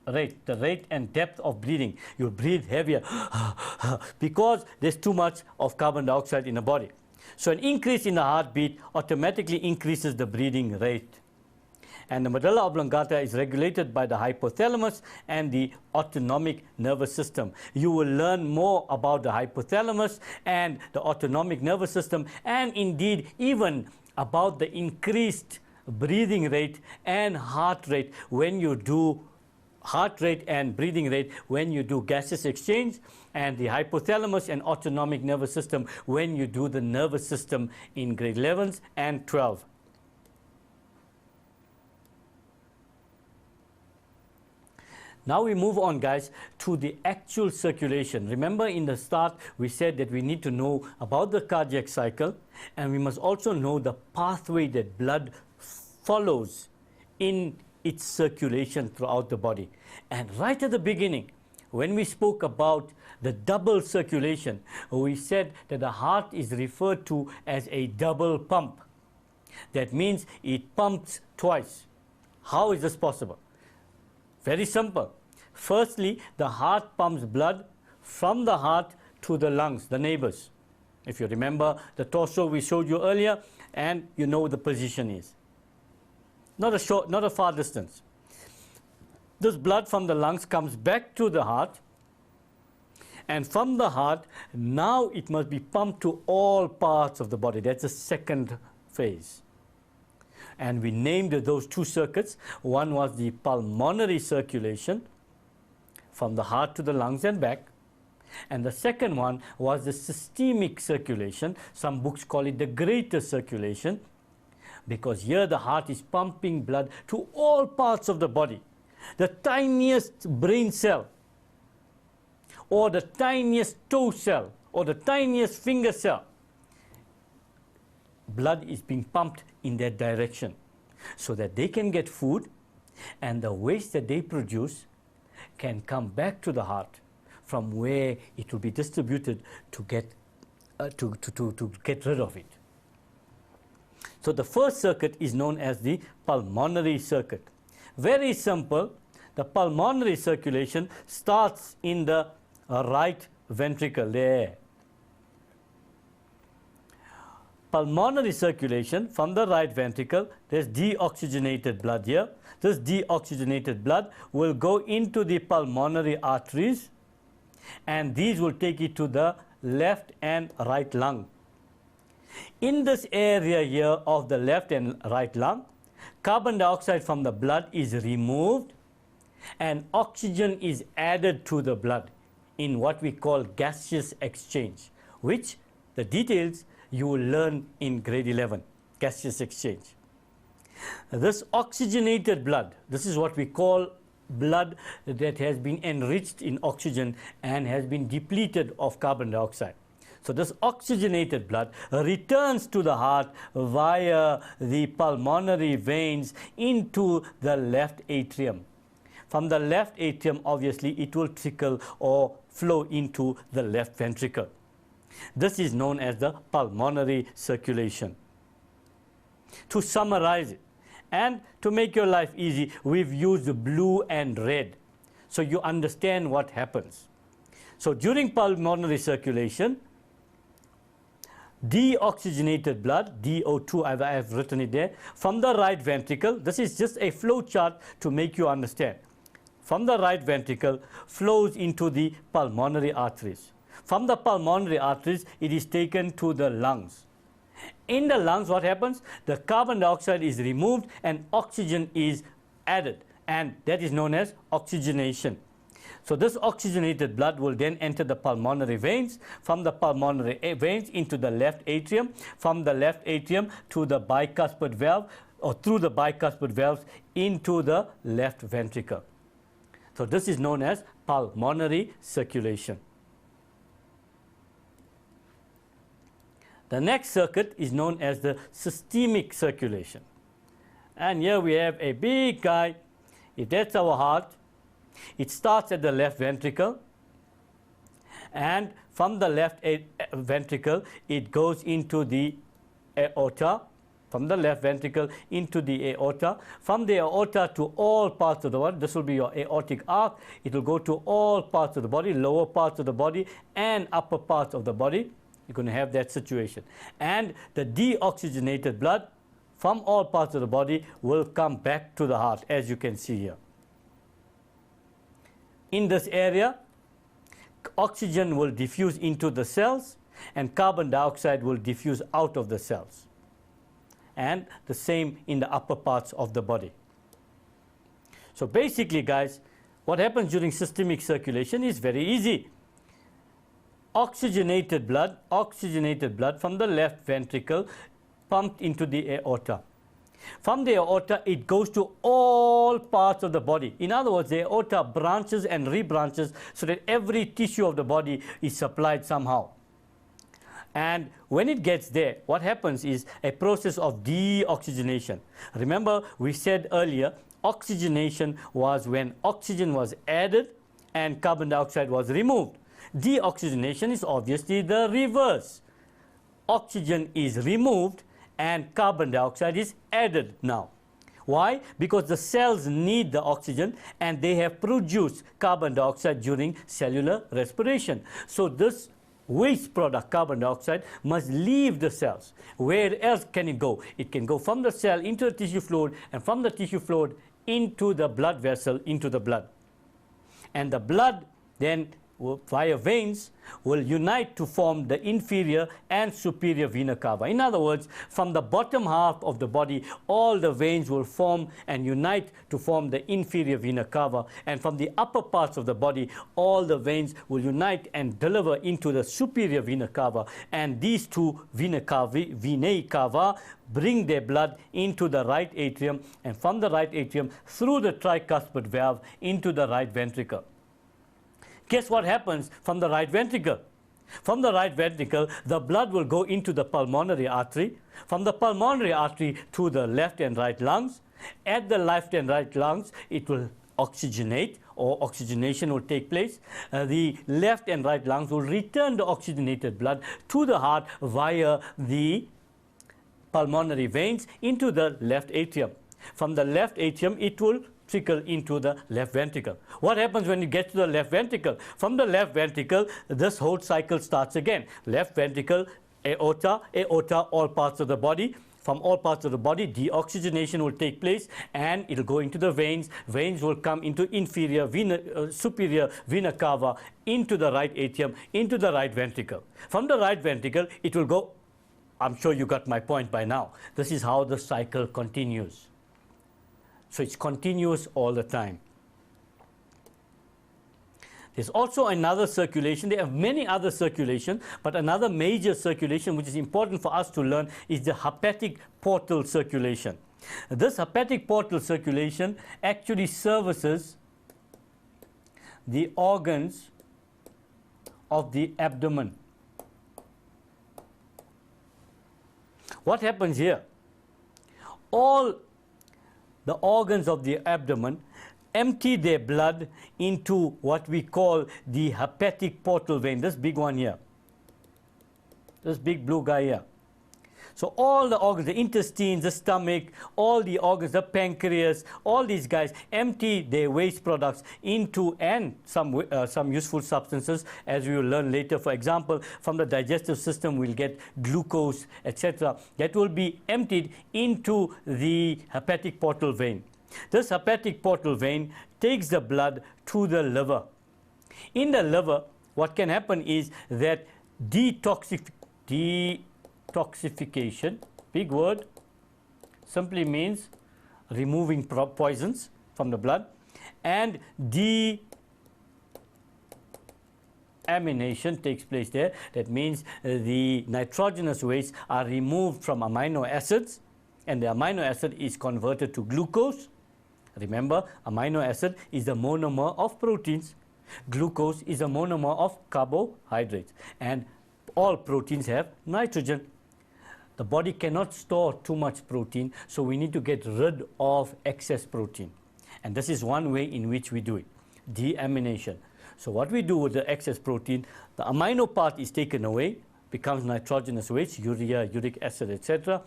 rate, the rate and depth of breathing. You'll breathe heavier because there's too much of carbon dioxide in the body. So an increase in the heartbeat automatically increases the breathing rate. And the medulla oblongata is regulated by the hypothalamus and the autonomic nervous system. You will learn more about the hypothalamus and the autonomic nervous system, and indeed even about the increased breathing rate and heart rate when you do heart rate and breathing rate when you do gaseous exchange, and the hypothalamus and autonomic nervous system when you do the nervous system in grade 11s and 12. Now we move on, guys, to the actual circulation. Remember in the start we said that we need to know about the cardiac cycle, and we must also know the pathway that blood follows in its circulation throughout the body. And right at the beginning, when we spoke about the double circulation, we said that the heart is referred to as a double pump. That means it pumps twice. How is this possible? Very simple. Firstly, the heart pumps blood from the heart to the lungs, the neighbors. If you remember the torso we showed you earlier, and you know the position is. Not a far distance. This blood from the lungs comes back to the heart, and from the heart, now it must be pumped to all parts of the body. That's the second phase. And we named those two circuits. One was the pulmonary circulation from the heart to the lungs and back. And the second one was the systemic circulation. Some books call it the greater circulation, because here the heart is pumping blood to all parts of the body. The tiniest brain cell, or the tiniest toe cell, or the tiniest finger cell, blood is being pumped in that direction so that they can get food, and the waste that they produce can come back to the heart, from where it will be distributed to get rid of it. So the first circuit is known as the pulmonary circuit. Very simple. The pulmonary circulation starts in the right ventricle there. Pulmonary circulation from the right ventricle, there's deoxygenated blood here. This deoxygenated blood will go into the pulmonary arteries, and these will take it to the left and right lung. In this area here of the left and right lung, carbon dioxide from the blood is removed and oxygen is added to the blood in what we call gaseous exchange, which the details you will learn in grade 11, gaseous exchange. This oxygenated blood, this is what we call blood that has been enriched in oxygen and has been depleted of carbon dioxide. So this oxygenated blood returns to the heart via the pulmonary veins into the left atrium. From the left atrium, obviously, it will trickle or flow into the left ventricle. This is known as the pulmonary circulation. To summarize it, and to make your life easy, we've used blue and red, so you understand what happens. So during pulmonary circulation, deoxygenated blood, DO2, I have written it there, from the right ventricle. This is just a flow chart to make you understand. From the right ventricle flows into the pulmonary arteries. From the pulmonary arteries, it is taken to the lungs. In the lungs, what happens? The carbon dioxide is removed and oxygen is added, and that is known as oxygenation. So this oxygenated blood will then enter the pulmonary veins, from the pulmonary veins into the left atrium, from the left atrium to the bicuspid valve, or through the bicuspid valves into the left ventricle. So this is known as pulmonary circulation. The next circuit is known as the systemic circulation. And here we have a big guy. If that's our heart, it starts at the left ventricle, and from the left ventricle it goes into the aorta, from the left ventricle into the aorta, from the aorta to all parts of the body. This will be your aortic arc. It will go to all parts of the body, lower parts of the body and upper parts of the body. You're going to have that situation. And the deoxygenated blood from all parts of the body will come back to the heart, as you can see here. In this area, oxygen will diffuse into the cells and carbon dioxide will diffuse out of the cells. And the same in the upper parts of the body. So basically, guys, what happens during systemic circulation is very easy. Oxygenated blood from the left ventricle pumped into the aorta. From the aorta, it goes to all parts of the body. In other words, the aorta branches and rebranches so that every tissue of the body is supplied somehow. And when it gets there, what happens is a process of deoxygenation. Remember, we said earlier, oxygenation was when oxygen was added and carbon dioxide was removed. Deoxygenation is obviously the reverse. Oxygen is removed and carbon dioxide is added now. Why? Because the cells need the oxygen and they have produced carbon dioxide during cellular respiration. So this waste product, carbon dioxide, must leave the cells. Where else can it go? It can go from the cell into the tissue fluid and from the tissue fluid into the blood vessel, into the blood. And the blood then via veins will unite to form the inferior and superior vena cava. In other words, from the bottom half of the body, all the veins will form and unite to form the inferior vena cava, and from the upper parts of the body, all the veins will unite and deliver into the superior vena cava, and these two venae cava bring their blood into the right atrium, and from the right atrium through the tricuspid valve into the right ventricle. Guess what happens from the right ventricle? From the right ventricle, the blood will go into the pulmonary artery. From the pulmonary artery to the left and right lungs. At the left and right lungs, it will oxygenate, or oxygenation will take place. The left and right lungs will return the oxygenated blood to the heart via the pulmonary veins into the left atrium. From the left atrium, it will trickle into the left ventricle. What happens when you get to the left ventricle? From the left ventricle, this whole cycle starts again. Left ventricle, aorta, all parts of the body. From all parts of the body, deoxygenation will take place and it will go into the veins. Veins will come into superior vena cava, into the right atrium, into the right ventricle. From the right ventricle, it will go. I'm sure you got my point by now. This is how the cycle continues. So it's continuous all the time. There's also another circulation. There are many other circulations, but another major circulation which is important for us to learn is the hepatic portal circulation. This hepatic portal circulation actually services the organs of the abdomen. What happens here? All the organs of the abdomen empty their blood into what we call the hepatic portal vein, this big one here, this big blue guy here. So all the organs, the intestines, the stomach, all the organs, the pancreas, all these guys empty their waste products into, and some useful substances, as we will learn later. For example, from the digestive system we'll get glucose, etc. That will be emptied into the hepatic portal vein. This hepatic portal vein takes the blood to the liver. In the liver, what can happen is that detoxification, big word, simply means removing poisons from the blood, and deamination takes place there. That means the nitrogenous wastes are removed from amino acids, and the amino acid is converted to glucose. Remember, amino acid is the monomer of proteins. Glucose is a monomer of carbohydrates, and all proteins have nitrogen. The body cannot store too much protein, so we need to get rid of excess protein. And this is one way in which we do it, deamination. So what we do with the excess protein, the amino part is taken away, becomes nitrogenous waste, urea, uric acid, etc.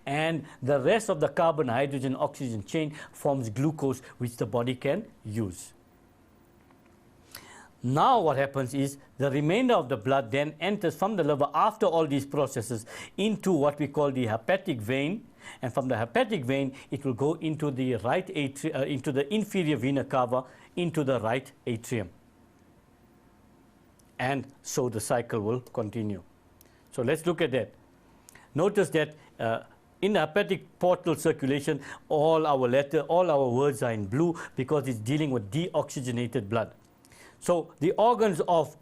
And the rest of the carbon, hydrogen, oxygen chain forms glucose, which the body can use. Now what happens is the remainder of the blood then enters from the liver after all these processes into what we call the hepatic vein, and from the hepatic vein it will go into the right into the inferior vena cava, into the right atrium, and so the cycle will continue. So let's look at that. Notice that in the hepatic portal circulation, all our words are in blue because it's dealing with deoxygenated blood. So the organs of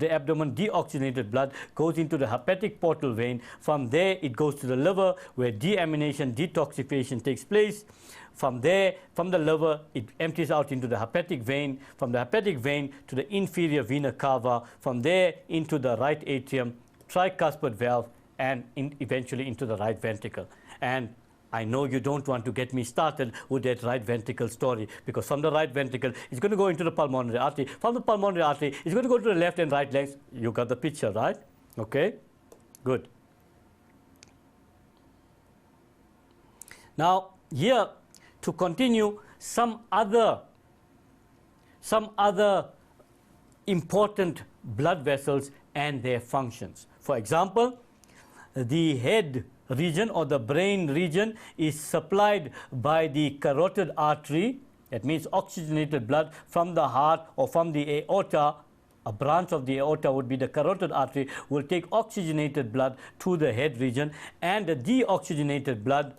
the abdomen, deoxygenated blood goes into the hepatic portal vein. From there it goes to the liver where deamination, detoxification takes place. From there, from the liver, it empties out into the hepatic vein. From the hepatic vein to the inferior vena cava. From there into the right atrium, tricuspid valve, and eventually into the right ventricle. And I know you don't want to get me started with that right ventricle story, because from the right ventricle, it's going to go into the pulmonary artery. From the pulmonary artery, it's going to go to the left and right legs. You got the picture, right? Okay, good. Now, here, to continue, some other important blood vessels and their functions. For example, the head region or the brain region is supplied by the carotid artery. That means oxygenated blood from the heart or from the aorta. A branch of the aorta would be the carotid artery, will take oxygenated blood to the head region, and the deoxygenated blood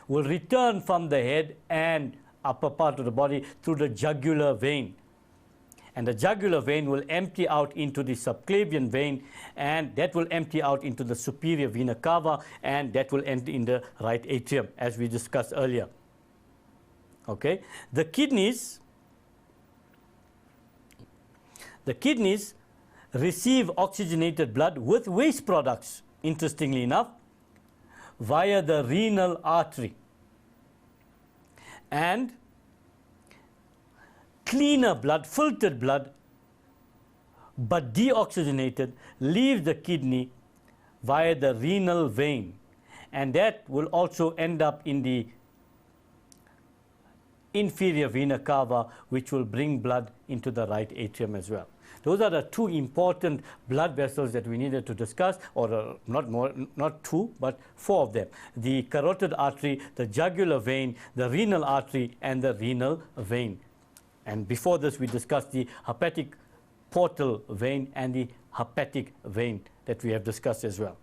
will return from the head and upper part of the body through the jugular vein. And the jugular vein will empty out into the subclavian vein, and that will empty out into the superior vena cava, and that will end in the right atrium, as we discussed earlier. Okay, the kidneys receive oxygenated blood with waste products, interestingly enough, via the renal artery, and cleaner blood, filtered blood, but deoxygenated, leaves the kidney via the renal vein, and that will also end up in the inferior vena cava, which will bring blood into the right atrium as well. Those are the two important blood vessels that we needed to discuss, or not two, but four of them. The carotid artery, the jugular vein, the renal artery, and the renal vein. And before this, we discussed the hepatic portal vein and the hepatic vein that we have discussed as well.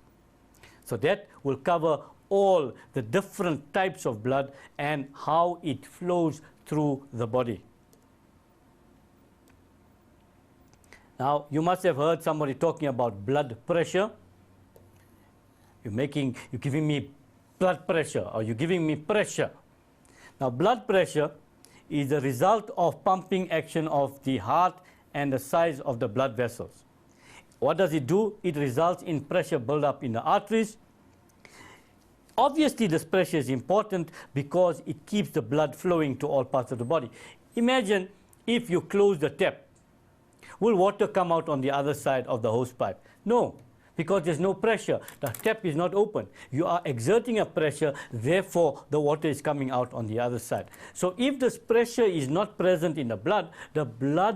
So that will cover all the different types of blood and how it flows through the body. Now, you must have heard somebody talking about blood pressure. You're giving me blood pressure, or you're giving me pressure. Now, blood pressure is the result of pumping action of the heart and the size of the blood vessels. What does it do? It results in pressure buildup in the arteries. Obviously, this pressure is important because it keeps the blood flowing to all parts of the body. Imagine if you close the tap. Will water come out on the other side of the hose pipe? No, because there's no pressure. The tap is not open. You are exerting a pressure, therefore the water is coming out on the other side. So if this pressure is not present in the blood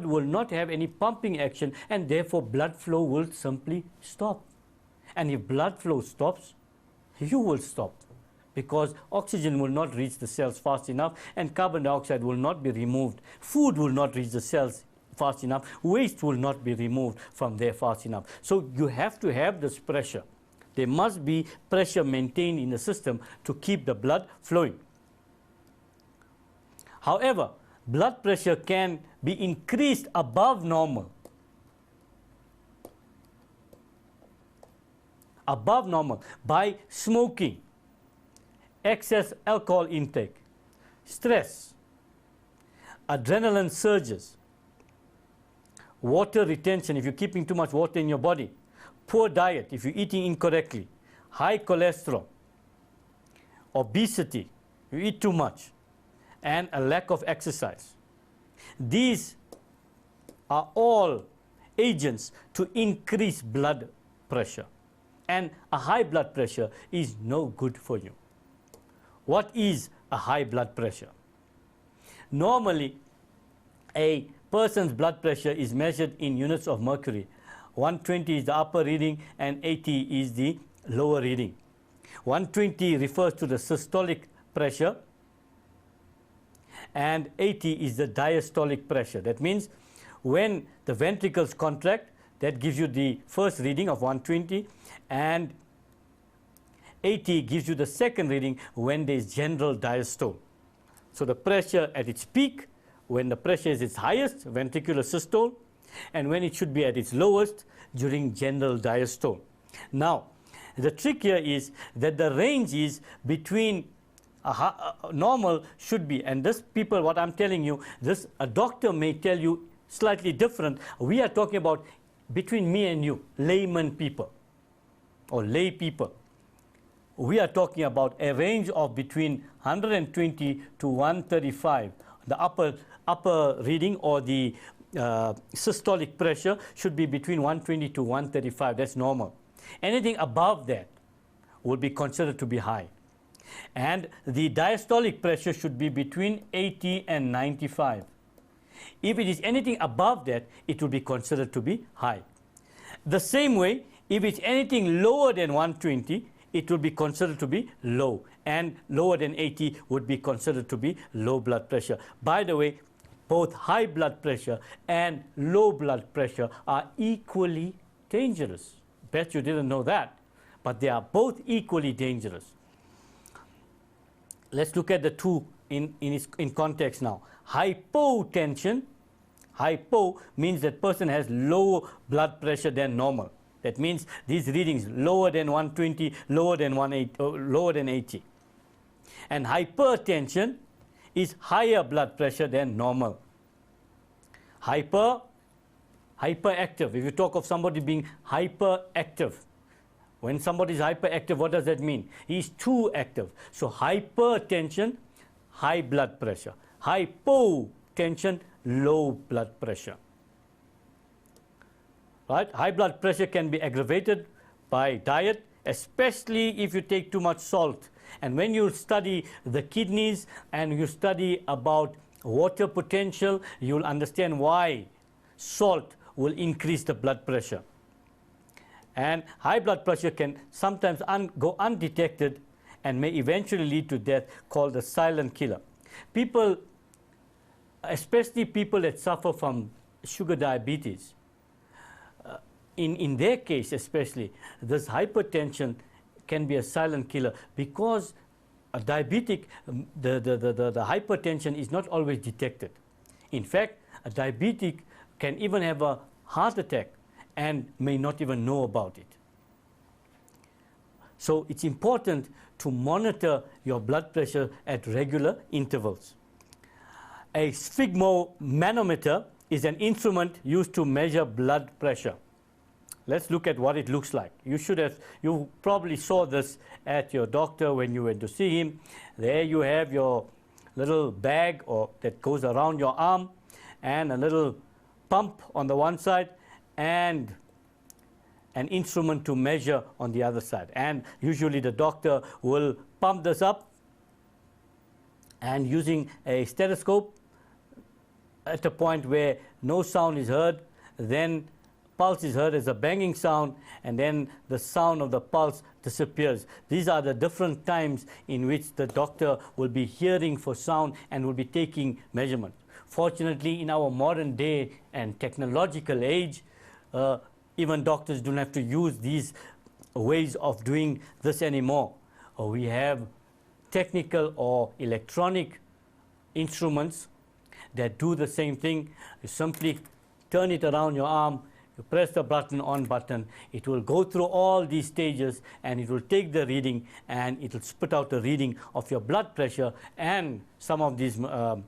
will not have any pumping action, and therefore blood flow will simply stop. And if blood flow stops, you will stop, because oxygen will not reach the cells fast enough, and carbon dioxide will not be removed. Food will not reach the cells fast enough. Waste will not be removed from there fast enough. So you have to have this pressure. There must be pressure maintained in the system to keep the blood flowing. However, blood pressure can be increased above normal. By smoking, excess alcohol intake, stress, adrenaline surges, water retention if you're keeping too much water in your body, poor diet if you're eating incorrectly, high cholesterol, obesity, you eat too much, and a lack of exercise. These are all agents to increase blood pressure. And a high blood pressure is no good for you. What is a high blood pressure? Normally, A person's blood pressure is measured in units of mercury. 120 is the upper reading and 80 is the lower reading. 120 refers to the systolic pressure and 80 is the diastolic pressure. That means when the ventricles contract, that gives you the first reading of 120, and 80 gives you the second reading when there is general diastole. So the pressure at its peak, when the pressure is its highest, ventricular systole, and when it should be at its lowest during general diastole. Now, the trick here is that the range is between normal should be, and this people, what I'm telling you, this a doctor may tell you slightly different. We are talking about between me and you, layman people or lay people. We are talking about a range of between 120 to 135. The upper reading or the systolic pressure should be between 120 to 135. That's normal. Anything above that would be considered to be high. And the diastolic pressure should be between 80 and 95. If it is anything above that, it will be considered to be high. The same way, if it's anything lower than 120, it will be considered to be low. And lower than 80 would be considered to be low blood pressure. By the way, both high blood pressure and low blood pressure are equally dangerous. Bet you didn't know that. But they are both equally dangerous. Let's look at the two in context now. Hypotension. Hypo means that person has low blood pressure than normal. That means these readings lower than 120, lower than 180, lower than 80. And hypertension is higher blood pressure than normal. Hyperactive. If you talk of somebody being hyperactive, when somebody is hyperactive, what does that mean? He is too active. So hypertension, high blood pressure. Hypotension, low blood pressure. Right? High blood pressure can be aggravated by diet, especially if you take too much salt. And when you study the kidneys and you study about water potential, you will understand why salt will increase the blood pressure. And high blood pressure can sometimes go undetected and may eventually lead to death, called the silent killer. People, especially people that suffer from sugar diabetes, in their case especially, this hypertension can be a silent killer because a diabetic, the hypertension is not always detected. In fact, a diabetic can even have a heart attack and may not even know about it. So it's important to monitor your blood pressure at regular intervals. A sphygmomanometer is an instrument used to measure blood pressure. Let's look at what it looks like. You probably saw this at your doctor when you went to see him. There you have your little bag that goes around your arm and a little pump on the one side and an instrument to measure on the other side. And usually the doctor will pump this up and using a stethoscope at a point where no sound is heard, then pulse is heard as a banging sound, and then the sound of the pulse disappears. These are the different times in which the doctor will be hearing for sound and will be taking measurement. Fortunately, in our modern day and technological age, even doctors don't have to use these ways of doing this anymore. We have technical or electronic instruments that do the same thing. You simply turn it around your arm, you press the on button, it will go through all these stages and it will take the reading and it will spit out the reading of your blood pressure, and some of these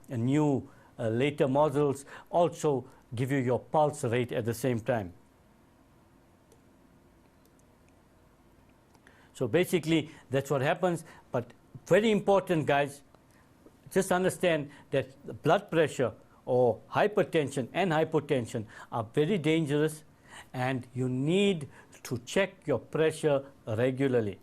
new later models also give you your pulse rate at the same time. So basically that's what happens, but very important, guys, just understand that the blood pressure or hypertension and hypotension are very dangerous, and you need to check your pressure regularly.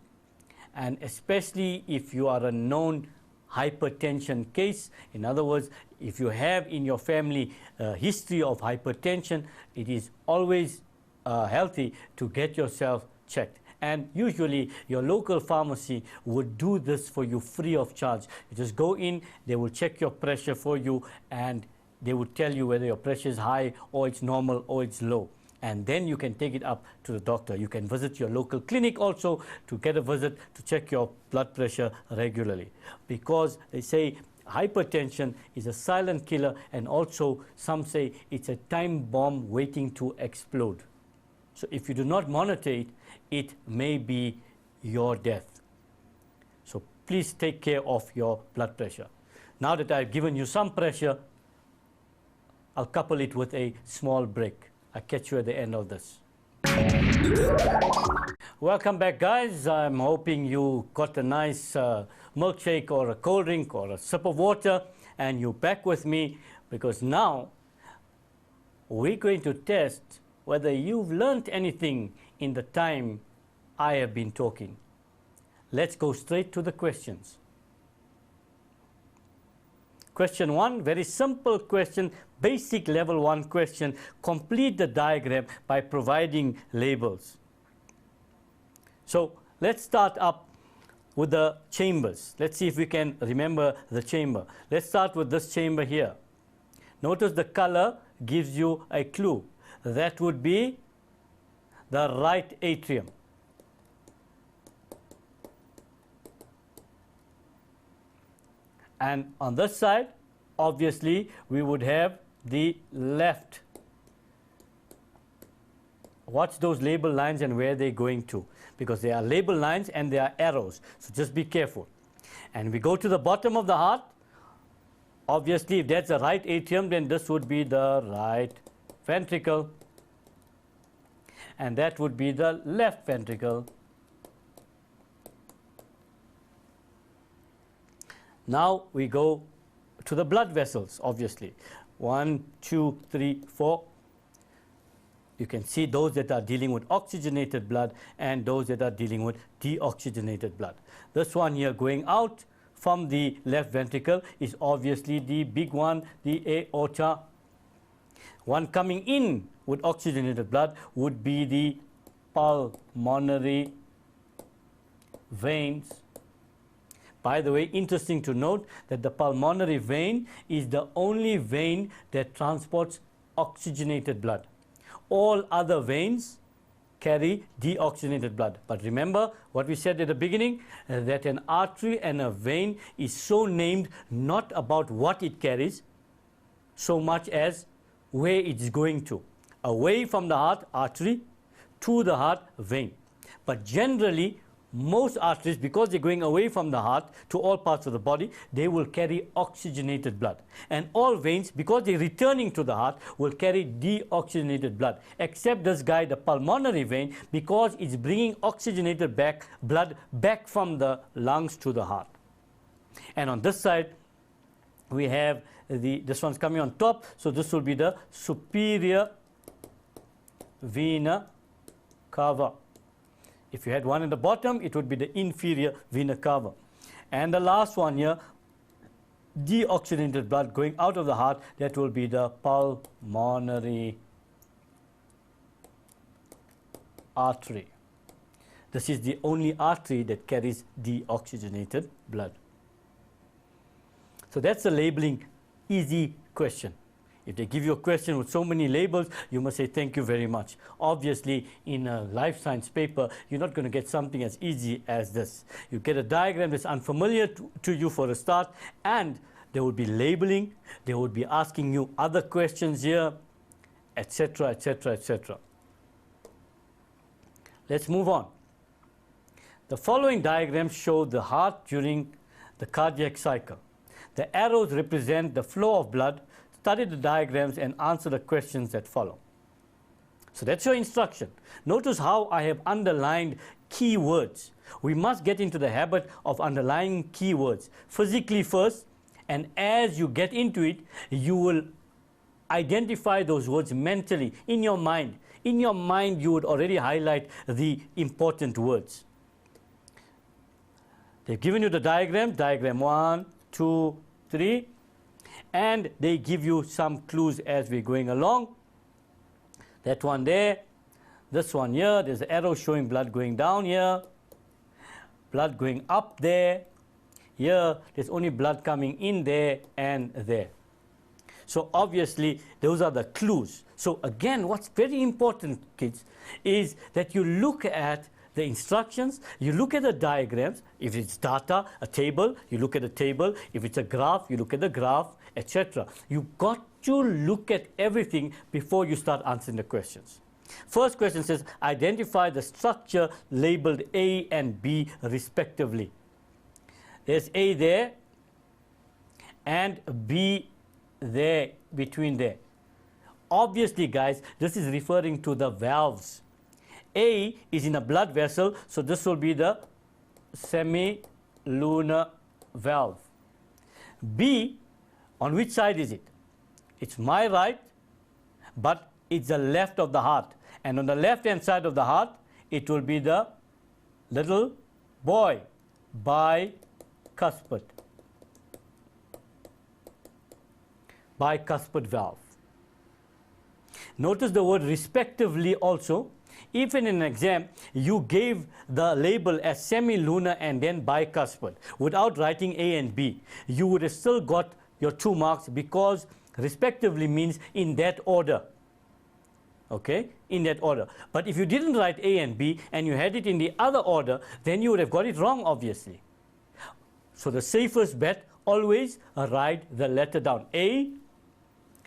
And especially if you are a known hypertension case. In other words, if you have in your family a history of hypertension, it is always healthy to get yourself checked. And usually your local pharmacy would do this for you free of charge. You just go in, they will check your pressure for you, and they will tell you whether your pressure is high or it's normal or it's low. And then you can take it up to the doctor. You can visit your local clinic also to get a visit to check your blood pressure regularly. Because they say hypertension is a silent killer, and also some say it's a time bomb waiting to explode. So if you do not monitor it, it may be your death. So please take care of your blood pressure. Now that I've given you some pressure, I'll couple it with a small break. I'll catch you at the end of this. Welcome back, guys. I'm hoping you got a nice milkshake or a cold drink or a sip of water, and you're back with me, because now we're going to test whether you've learned anything in the time I have been talking. Let's go straight to the questions. Question 1, very simple question, basic level 1 question. Complete the diagram by providing labels. So let's start up with the chambers. Let's see if we can remember the chamber. Let's start with this chamber here. Notice the color gives you a clue. That would be the right atrium. And on this side, obviously, we would have the left. Watch those label lines and where they're going to, because they are label lines and they are arrows. So just be careful. And we go to the bottom of the heart. Obviously, if that's the right atrium, then this would be the right ventricle. And that would be the left ventricle. Now we go to the blood vessels, obviously. 1, 2, 3, 4. You can see those that are dealing with oxygenated blood and those that are dealing with deoxygenated blood. This one here going out from the left ventricle is obviously the big one, the aorta. One coming in with oxygenated blood would be the pulmonary veins. By the way, interesting to note that the pulmonary vein is the only vein that transports oxygenated blood. All other veins carry deoxygenated blood. But remember what we said at the beginning, that an artery and a vein is so named not about what it carries, so much as where it's going to. Away from the heart, artery, to the heart, vein. But generally, most arteries, because they're going away from the heart to all parts of the body, they will carry oxygenated blood. And all veins, because they're returning to the heart, will carry deoxygenated blood. Except this guy, the pulmonary vein, because it's bringing oxygenated blood back from the lungs to the heart. And on this side, we have this one's coming on top, so this will be the superior vena cava. If you had one at the bottom, it would be the inferior vena cava. And the last one here, deoxygenated blood going out of the heart, that will be the pulmonary artery. This is the only artery that carries deoxygenated blood. So that's a labeling easy question. If they give you a question with so many labels, you must say thank you very much. Obviously, in a life science paper, you're not going to get something as easy as this. You get a diagram that's unfamiliar to you for a start, and they would be labeling, they would be asking you other questions here, etc., etc., etc. Let's move on. The following diagrams show the heart during the cardiac cycle. The arrows represent the flow of blood. Study the diagrams and answer the questions that follow. So that's your instruction. Notice how I have underlined key words. We must get into the habit of underlining key words physically first, and as you get into it, you will identify those words mentally in your mind. In your mind, you would already highlight the important words. They've given you the diagram, diagram 1, 2, 3, and they give you some clues as we're going along. That one there, this one here, there's an arrow showing blood going down here, blood going up there. Here, there's only blood coming in there and there. So obviously, those are the clues. So again, what's very important, kids, is that you look at the instructions, you look at the diagrams. If it's data, a table, you look at the table. If it's a graph, you look at the graph, etc. You've got to look at everything before you start answering the questions. First question says, identify the structure labeled A and B respectively. There's A there and B there, between there. Obviously, guys, this is referring to the valves. A is in a blood vessel, so this will be the semilunar valve. B, on which side is it? It's my right, but it's the left of the heart. And on the left-hand side of the heart, it will be the little boy, bicuspid. Bicuspid valve. Notice the word respectively also. If in an exam you gave the label as semilunar and then bicuspid without writing A and B, you would have still got your 2 marks because respectively means in that order. Okay, in that order. But if you didn't write A and B and you had it in the other order, then you would have got it wrong, obviously. So the safest bet, always write the letter down. A,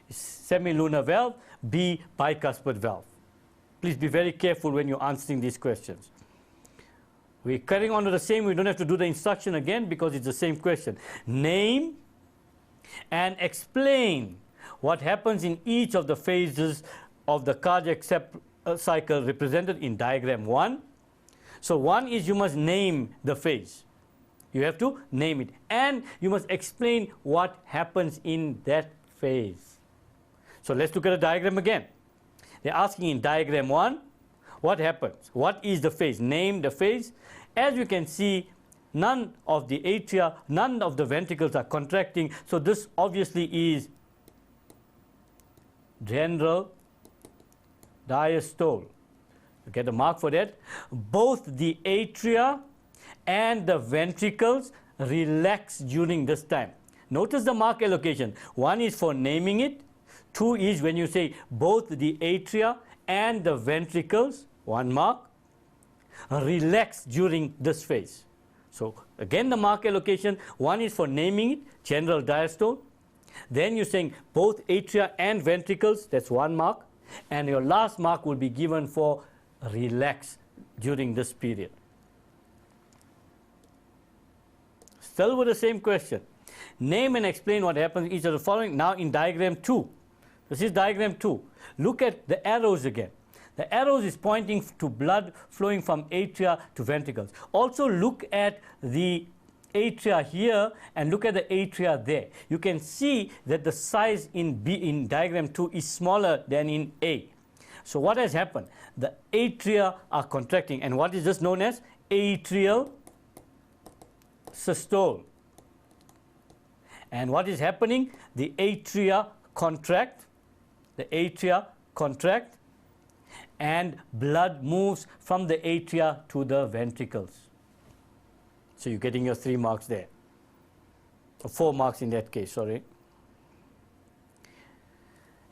semilunar valve, B, bicuspid valve. Please be very careful when you're answering these questions. We're carrying on to the same. We don't have to do the instruction again because it's the same question. Name and explain what happens in each of the phases of the cardiac cycle represented in diagram 1. So 1 is you must name the phase. You have to name it. And you must explain what happens in that phase. So let's look at the diagram again. They're asking in diagram 1, what happens? What is the phase? Name the phase. As you can see, none of the atria, none of the ventricles are contracting. So this obviously is general diastole. You get a mark for that. Both the atria and the ventricles relax during this time. Notice the mark allocation. 1 is for naming it. 2 is when you say both the atria and the ventricles, 1 mark, relax during this phase. So again the mark allocation, 1 is for naming it, general diastole. Then you're saying both atria and ventricles, that's 1 mark. And your last mark will be given for relax during this period. Still with the same question. Name and explain what happens in each of the following. Now in diagram 2. This is diagram 2. Look at the arrows again. The arrows is pointing to blood flowing from atria to ventricles. Also look at the atria here and look at the atria there. You can see that the size in diagram 2 is smaller than in A. So what has happened? The atria are contracting. And what is this known as? Atrial systole. And what is happening? The atria contract. The atria contract. And blood moves from the atria to the ventricles. So you're getting your 3 marks there. Or 4 marks in that case, sorry.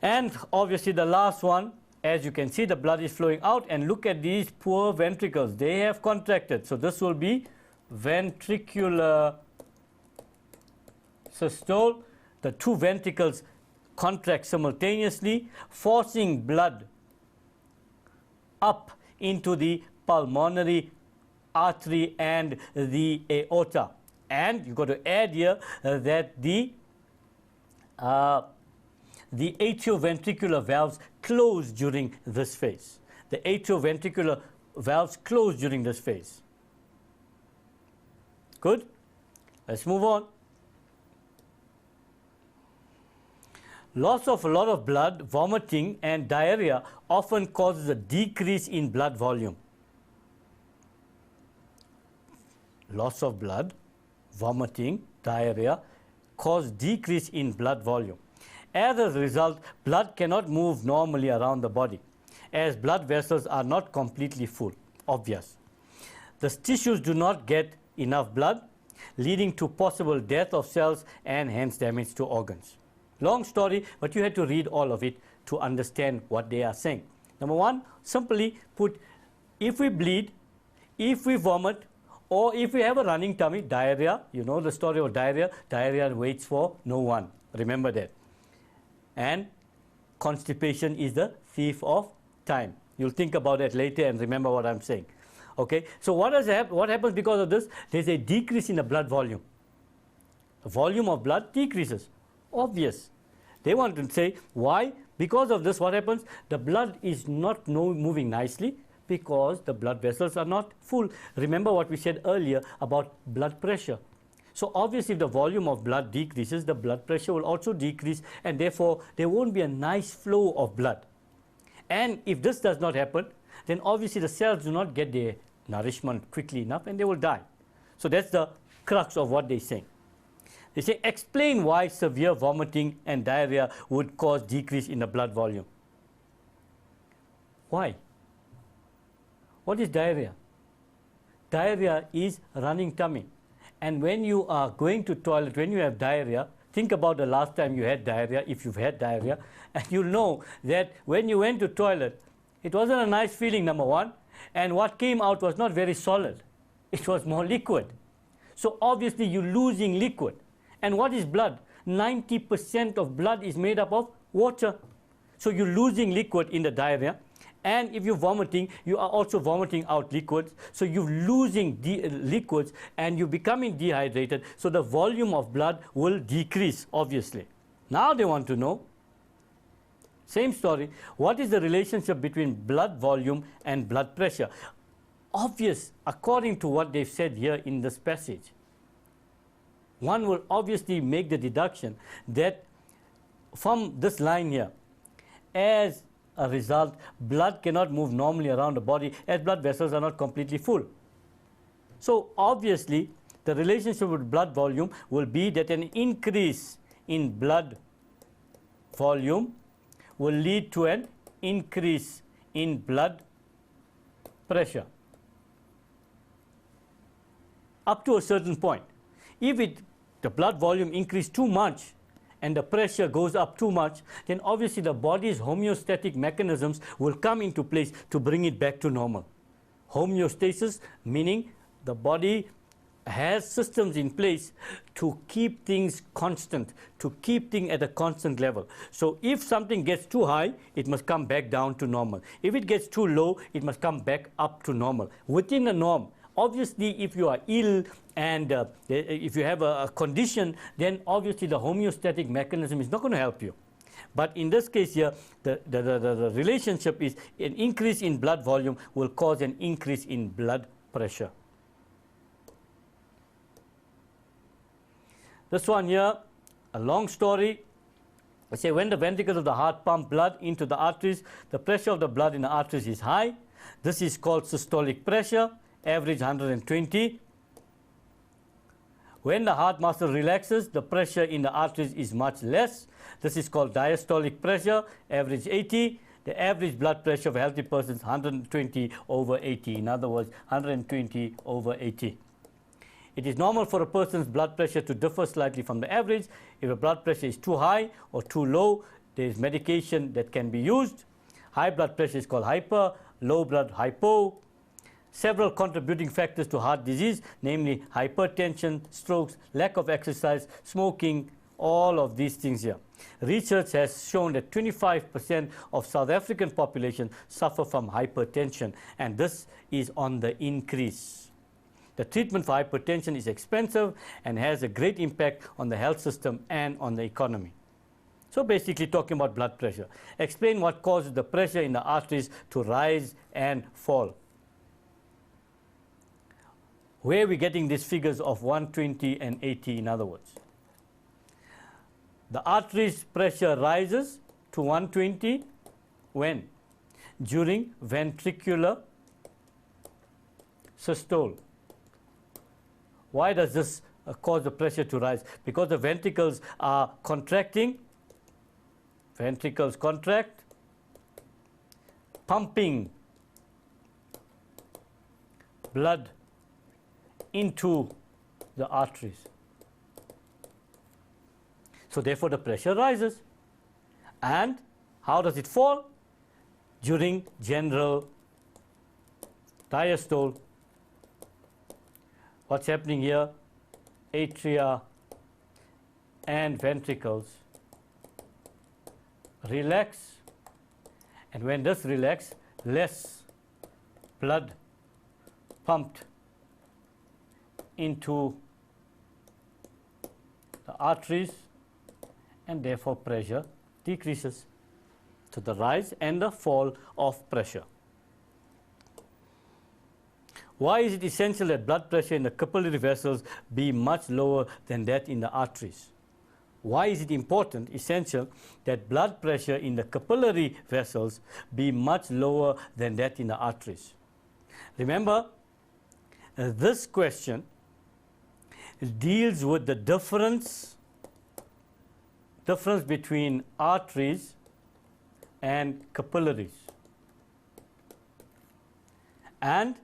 And obviously the last one, as you can see, the blood is flowing out. And look at these poor ventricles. They have contracted. So this will be ventricular systole. The 2 ventricles contract simultaneously, forcing blood up into the pulmonary artery and the aorta. And you've got to add here that the atrioventricular valves close during this phase. The atrioventricular valves close during this phase. Good? Let's move on. Loss of a lot of blood, vomiting and diarrhea often causes a decrease in blood volume. Loss of blood, vomiting, diarrhea cause decrease in blood volume. As a result, blood cannot move normally around the body, as blood vessels are not completely full. Obvious. The tissues do not get enough blood, leading to possible death of cells and hence damage to organs. Long story, but you had to read all of it to understand what they are saying. Number one, simply put, if we bleed, if we vomit, or if we have a running tummy, diarrhea, you know the story of diarrhea, diarrhea waits for no one. Remember that. And constipation is the thief of time. You'll think about that later and remember what I'm saying. Okay, so what happens because of this? There's a decrease in the blood volume. The volume of blood decreases. Obvious. They want to say why? Because of this, what happens? The blood is not moving nicely because the blood vessels are not full. Remember what we said earlier about blood pressure. So obviously if the volume of blood decreases, the blood pressure will also decrease, and therefore there won't be a nice flow of blood. And if this does not happen, then obviously the cells do not get their nourishment quickly enough and they will die. So that's the crux of what they're saying. They say, explain why severe vomiting and diarrhea would cause decrease in the blood volume. Why? What is diarrhea? Diarrhea is running tummy. And when you are going to toilet, when you have diarrhea, think about the last time you had diarrhea, if you've had diarrhea, and you'll know that when you went to toilet, it wasn't a nice feeling, number one, and what came out was not very solid. It was more liquid. So obviously you're losing liquid. And what is blood? 90% of blood is made up of water. So you're losing liquid in the diarrhea. And if you're vomiting, you are also vomiting out liquids. So you're losing liquids and you're becoming dehydrated. So the volume of blood will decrease, obviously. Now they want to know, same story, what is the relationship between blood volume and blood pressure? Obvious, according to what they've said here in this passage. One will obviously make the deduction that from this line here, as a result, blood cannot move normally around the body as blood vessels are not completely full. So obviously, the relationship with blood volume will be that an increase in blood volume will lead to an increase in blood pressure up to a certain point. If the blood volume increases too much and the pressure goes up too much, then obviously the body's homeostatic mechanisms will come into place to bring it back to normal. Homeostasis meaning the body has systems in place to keep things constant, to keep things at a constant level. So if something gets too high, it must come back down to normal. If it gets too low, it must come back up to normal, within a norm. Obviously, if you are ill and if you have a condition, then obviously the homeostatic mechanism is not going to help you. But in this case here, the relationship is an increase in blood volume will cause an increase in blood pressure. This one here, a long story. I say when the ventricles of the heart pump blood into the arteries, the pressure of the blood in the arteries is high. This is called systolic pressure, average 120. When the heart muscle relaxes, the pressure in the arteries is much less. This is called diastolic pressure, average 80. The average blood pressure of a healthy person is 120 over 80. In other words, 120 over 80. It is normal for a person's blood pressure to differ slightly from the average. If the blood pressure is too high or too low, there is medication that can be used. High blood pressure is called hyper, low blood hypo. Several contributing factors to heart disease, namely hypertension, strokes, lack of exercise, smoking, all of these things here. Research has shown that 25% of South African population suffer from hypertension, and this is on the increase. The treatment for hypertension is expensive and has a great impact on the health system and on the economy. So basically talking about blood pressure. Explain what causes the pressure in the arteries to rise and fall. Where are we getting these figures of 120 and 80 in other words? The arteries pressure rises to 120 when? During ventricular systole. Why does this cause the pressure to rise? Because the ventricles are contracting, ventricles contract, pumping blood into the arteries. So therefore the pressure rises. And how does it fall? During general diastole. What's happening here? Atria and ventricles relax, and when this relax, less blood pumped into the arteries, and therefore pressure decreases. So the rise and the fall of pressure. Why is it essential that blood pressure in the capillary vessels be much lower than that in the arteries? Why is it important, essential, that blood pressure in the capillary vessels be much lower than that in the arteries? Remember, this question deals with the difference between arteries and capillaries. And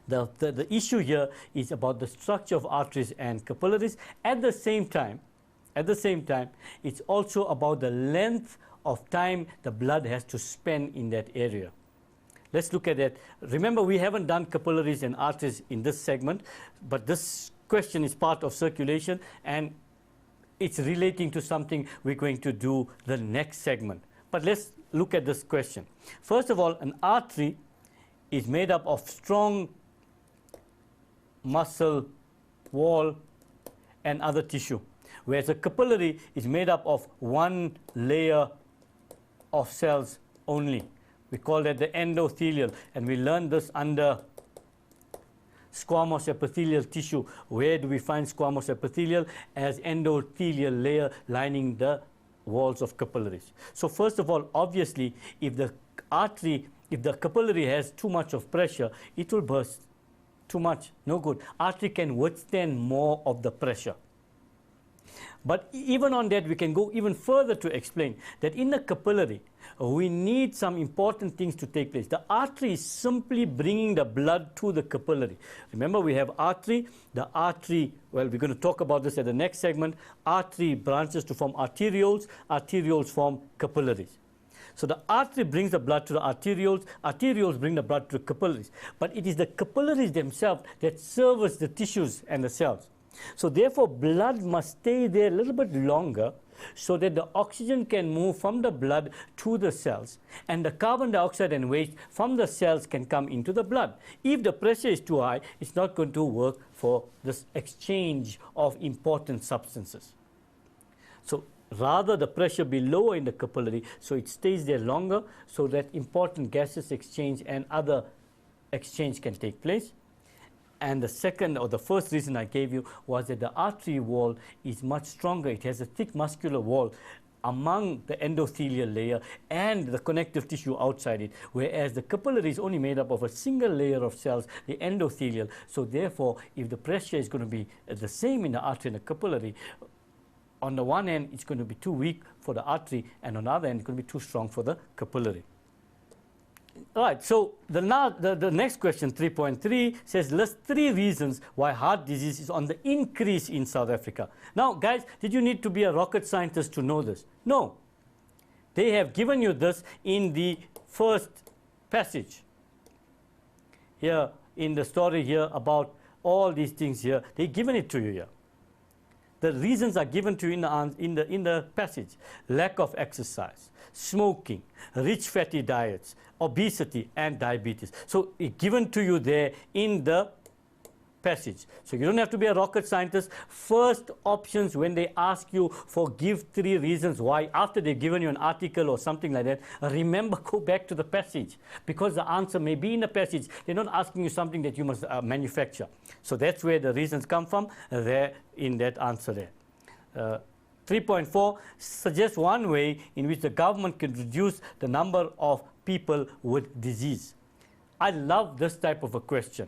the issue here is about the structure of arteries and capillaries. At the same time, it's also about the length of time the blood has to spend in that area. Let's look at that. Remember, we haven't done capillaries and arteries in this segment, but this question is part of circulation, and it's relating to something we're going to do the next segment. But let's look at this question. First of all, an artery is made up of strong muscle wall and other tissue, whereas a capillary is made up of one layer of cells only. We call that the endothelial, and we learned this under squamous epithelial tissue. Where do we find squamous epithelial? As endothelial layer lining the walls of capillaries. So first of all, obviously, if the capillary has too much of pressure, it will burst. Too much, no good. Artery can withstand more of the pressure. But even on that, we can go even further to explain that in the capillary, we need some important things to take place. The artery is simply bringing the blood to the capillary. Remember, we have artery. The artery, well, we're going to talk about this at the next segment. Artery branches to form arterioles. Arterioles form capillaries. So the artery brings the blood to the arterioles. Arterioles bring the blood to the capillaries. But it is the capillaries themselves that service the tissues and the cells. So therefore, blood must stay there a little bit longer so that the oxygen can move from the blood to the cells, and the carbon dioxide and waste from the cells can come into the blood. If the pressure is too high, it's not going to work for this exchange of important substances. So rather the pressure be lower in the capillary so it stays there longer so that important gases exchange and other exchange can take place. And the second or the first reason I gave you was that the artery wall is much stronger. It has a thick muscular wall among the endothelial layer and the connective tissue outside it, whereas the capillary is only made up of a single layer of cells, the endothelial. So therefore, if the pressure is going to be the same in the artery and the capillary, on the one hand, it's going to be too weak for the artery, and on the other hand, it's going to be too strong for the capillary. All right, so the next question, 3.3, says list 3 reasons why heart disease is on the increase in South Africa. Now, guys, did you need to be a rocket scientist to know this? No. They have given you this in the first passage. Here, in the story here about all these things here, they've given it to you here. The reasons are given to you in the passage. Lack of exercise, smoking, rich fatty diets, obesity, and diabetes. So it's given to you there in the passage. So you don't have to be a rocket scientist. First options when they ask you for give 3 reasons why, after they've given you an article or something like that, remember, go back to the passage, because the answer may be in the passage. They're not asking you something that you must manufacture. So that's where the reasons come from, there in that answer there. 3.4 suggests one way in which the government can reduce the number of people with disease. I love this type of a question,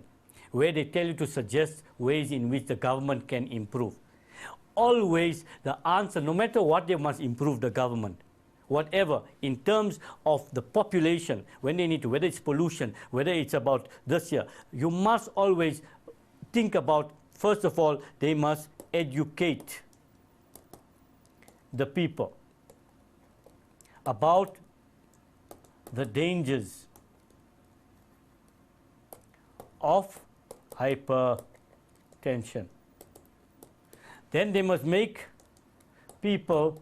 where they tell you to suggest ways in which the government can improve. Always the answer, no matter what they must improve the government, whatever, in terms of the population, when they need to, whether it's pollution, whether it's about this year, you must always think about, first of all, they must educate the people about the dangers of hypertension. Then they must make people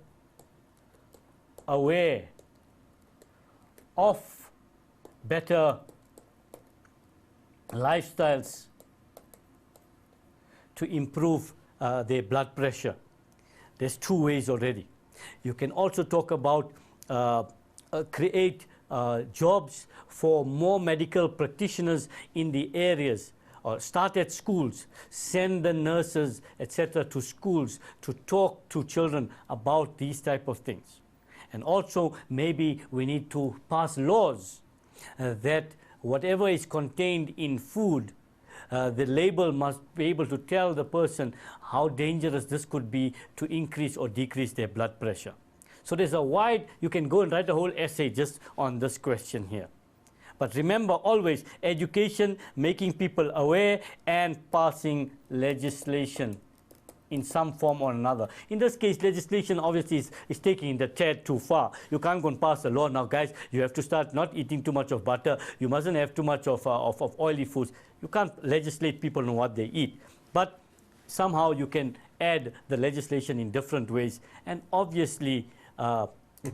aware of better lifestyles to improve their blood pressure. There's two ways already. You can also talk about create jobs for more medical practitioners in the areas, or start at schools, send the nurses, etc., to schools to talk to children about these type of things. And also maybe we need to pass laws that whatever is contained in food, the label must be able to tell the person how dangerous this could be to increase or decrease their blood pressure. So there's a wide, you can go and write a whole essay just on this question here. But remember always, education, making people aware, and passing legislation in some form or another. In this case, legislation obviously is taking the tad too far. You can't go and pass a law now, guys. You have to start not eating too much of butter. You mustn't have too much of oily foods. You can't legislate people on what they eat. But somehow you can add the legislation in different ways. And obviously, the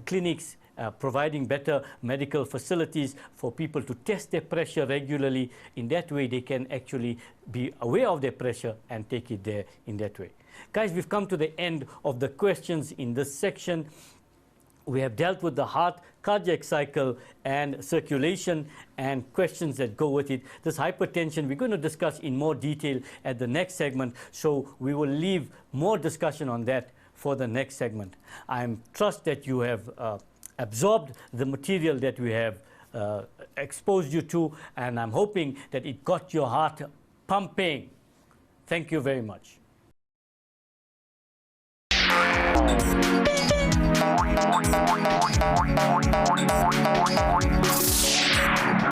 clinics providing better medical facilities for people to test their pressure regularly. In that way, they can actually be aware of their pressure and take it there in that way. Guys, we've come to the end of the questions in this section. We have dealt with the heart, cardiac cycle, and circulation, and questions that go with it. This hypertension, we're going to discuss in more detail at the next segment, so we will leave more discussion on that for the next segment. I trust that you have absorbed the material that we have exposed you to, and I'm hoping that it got your heart pumping. Thank you very much.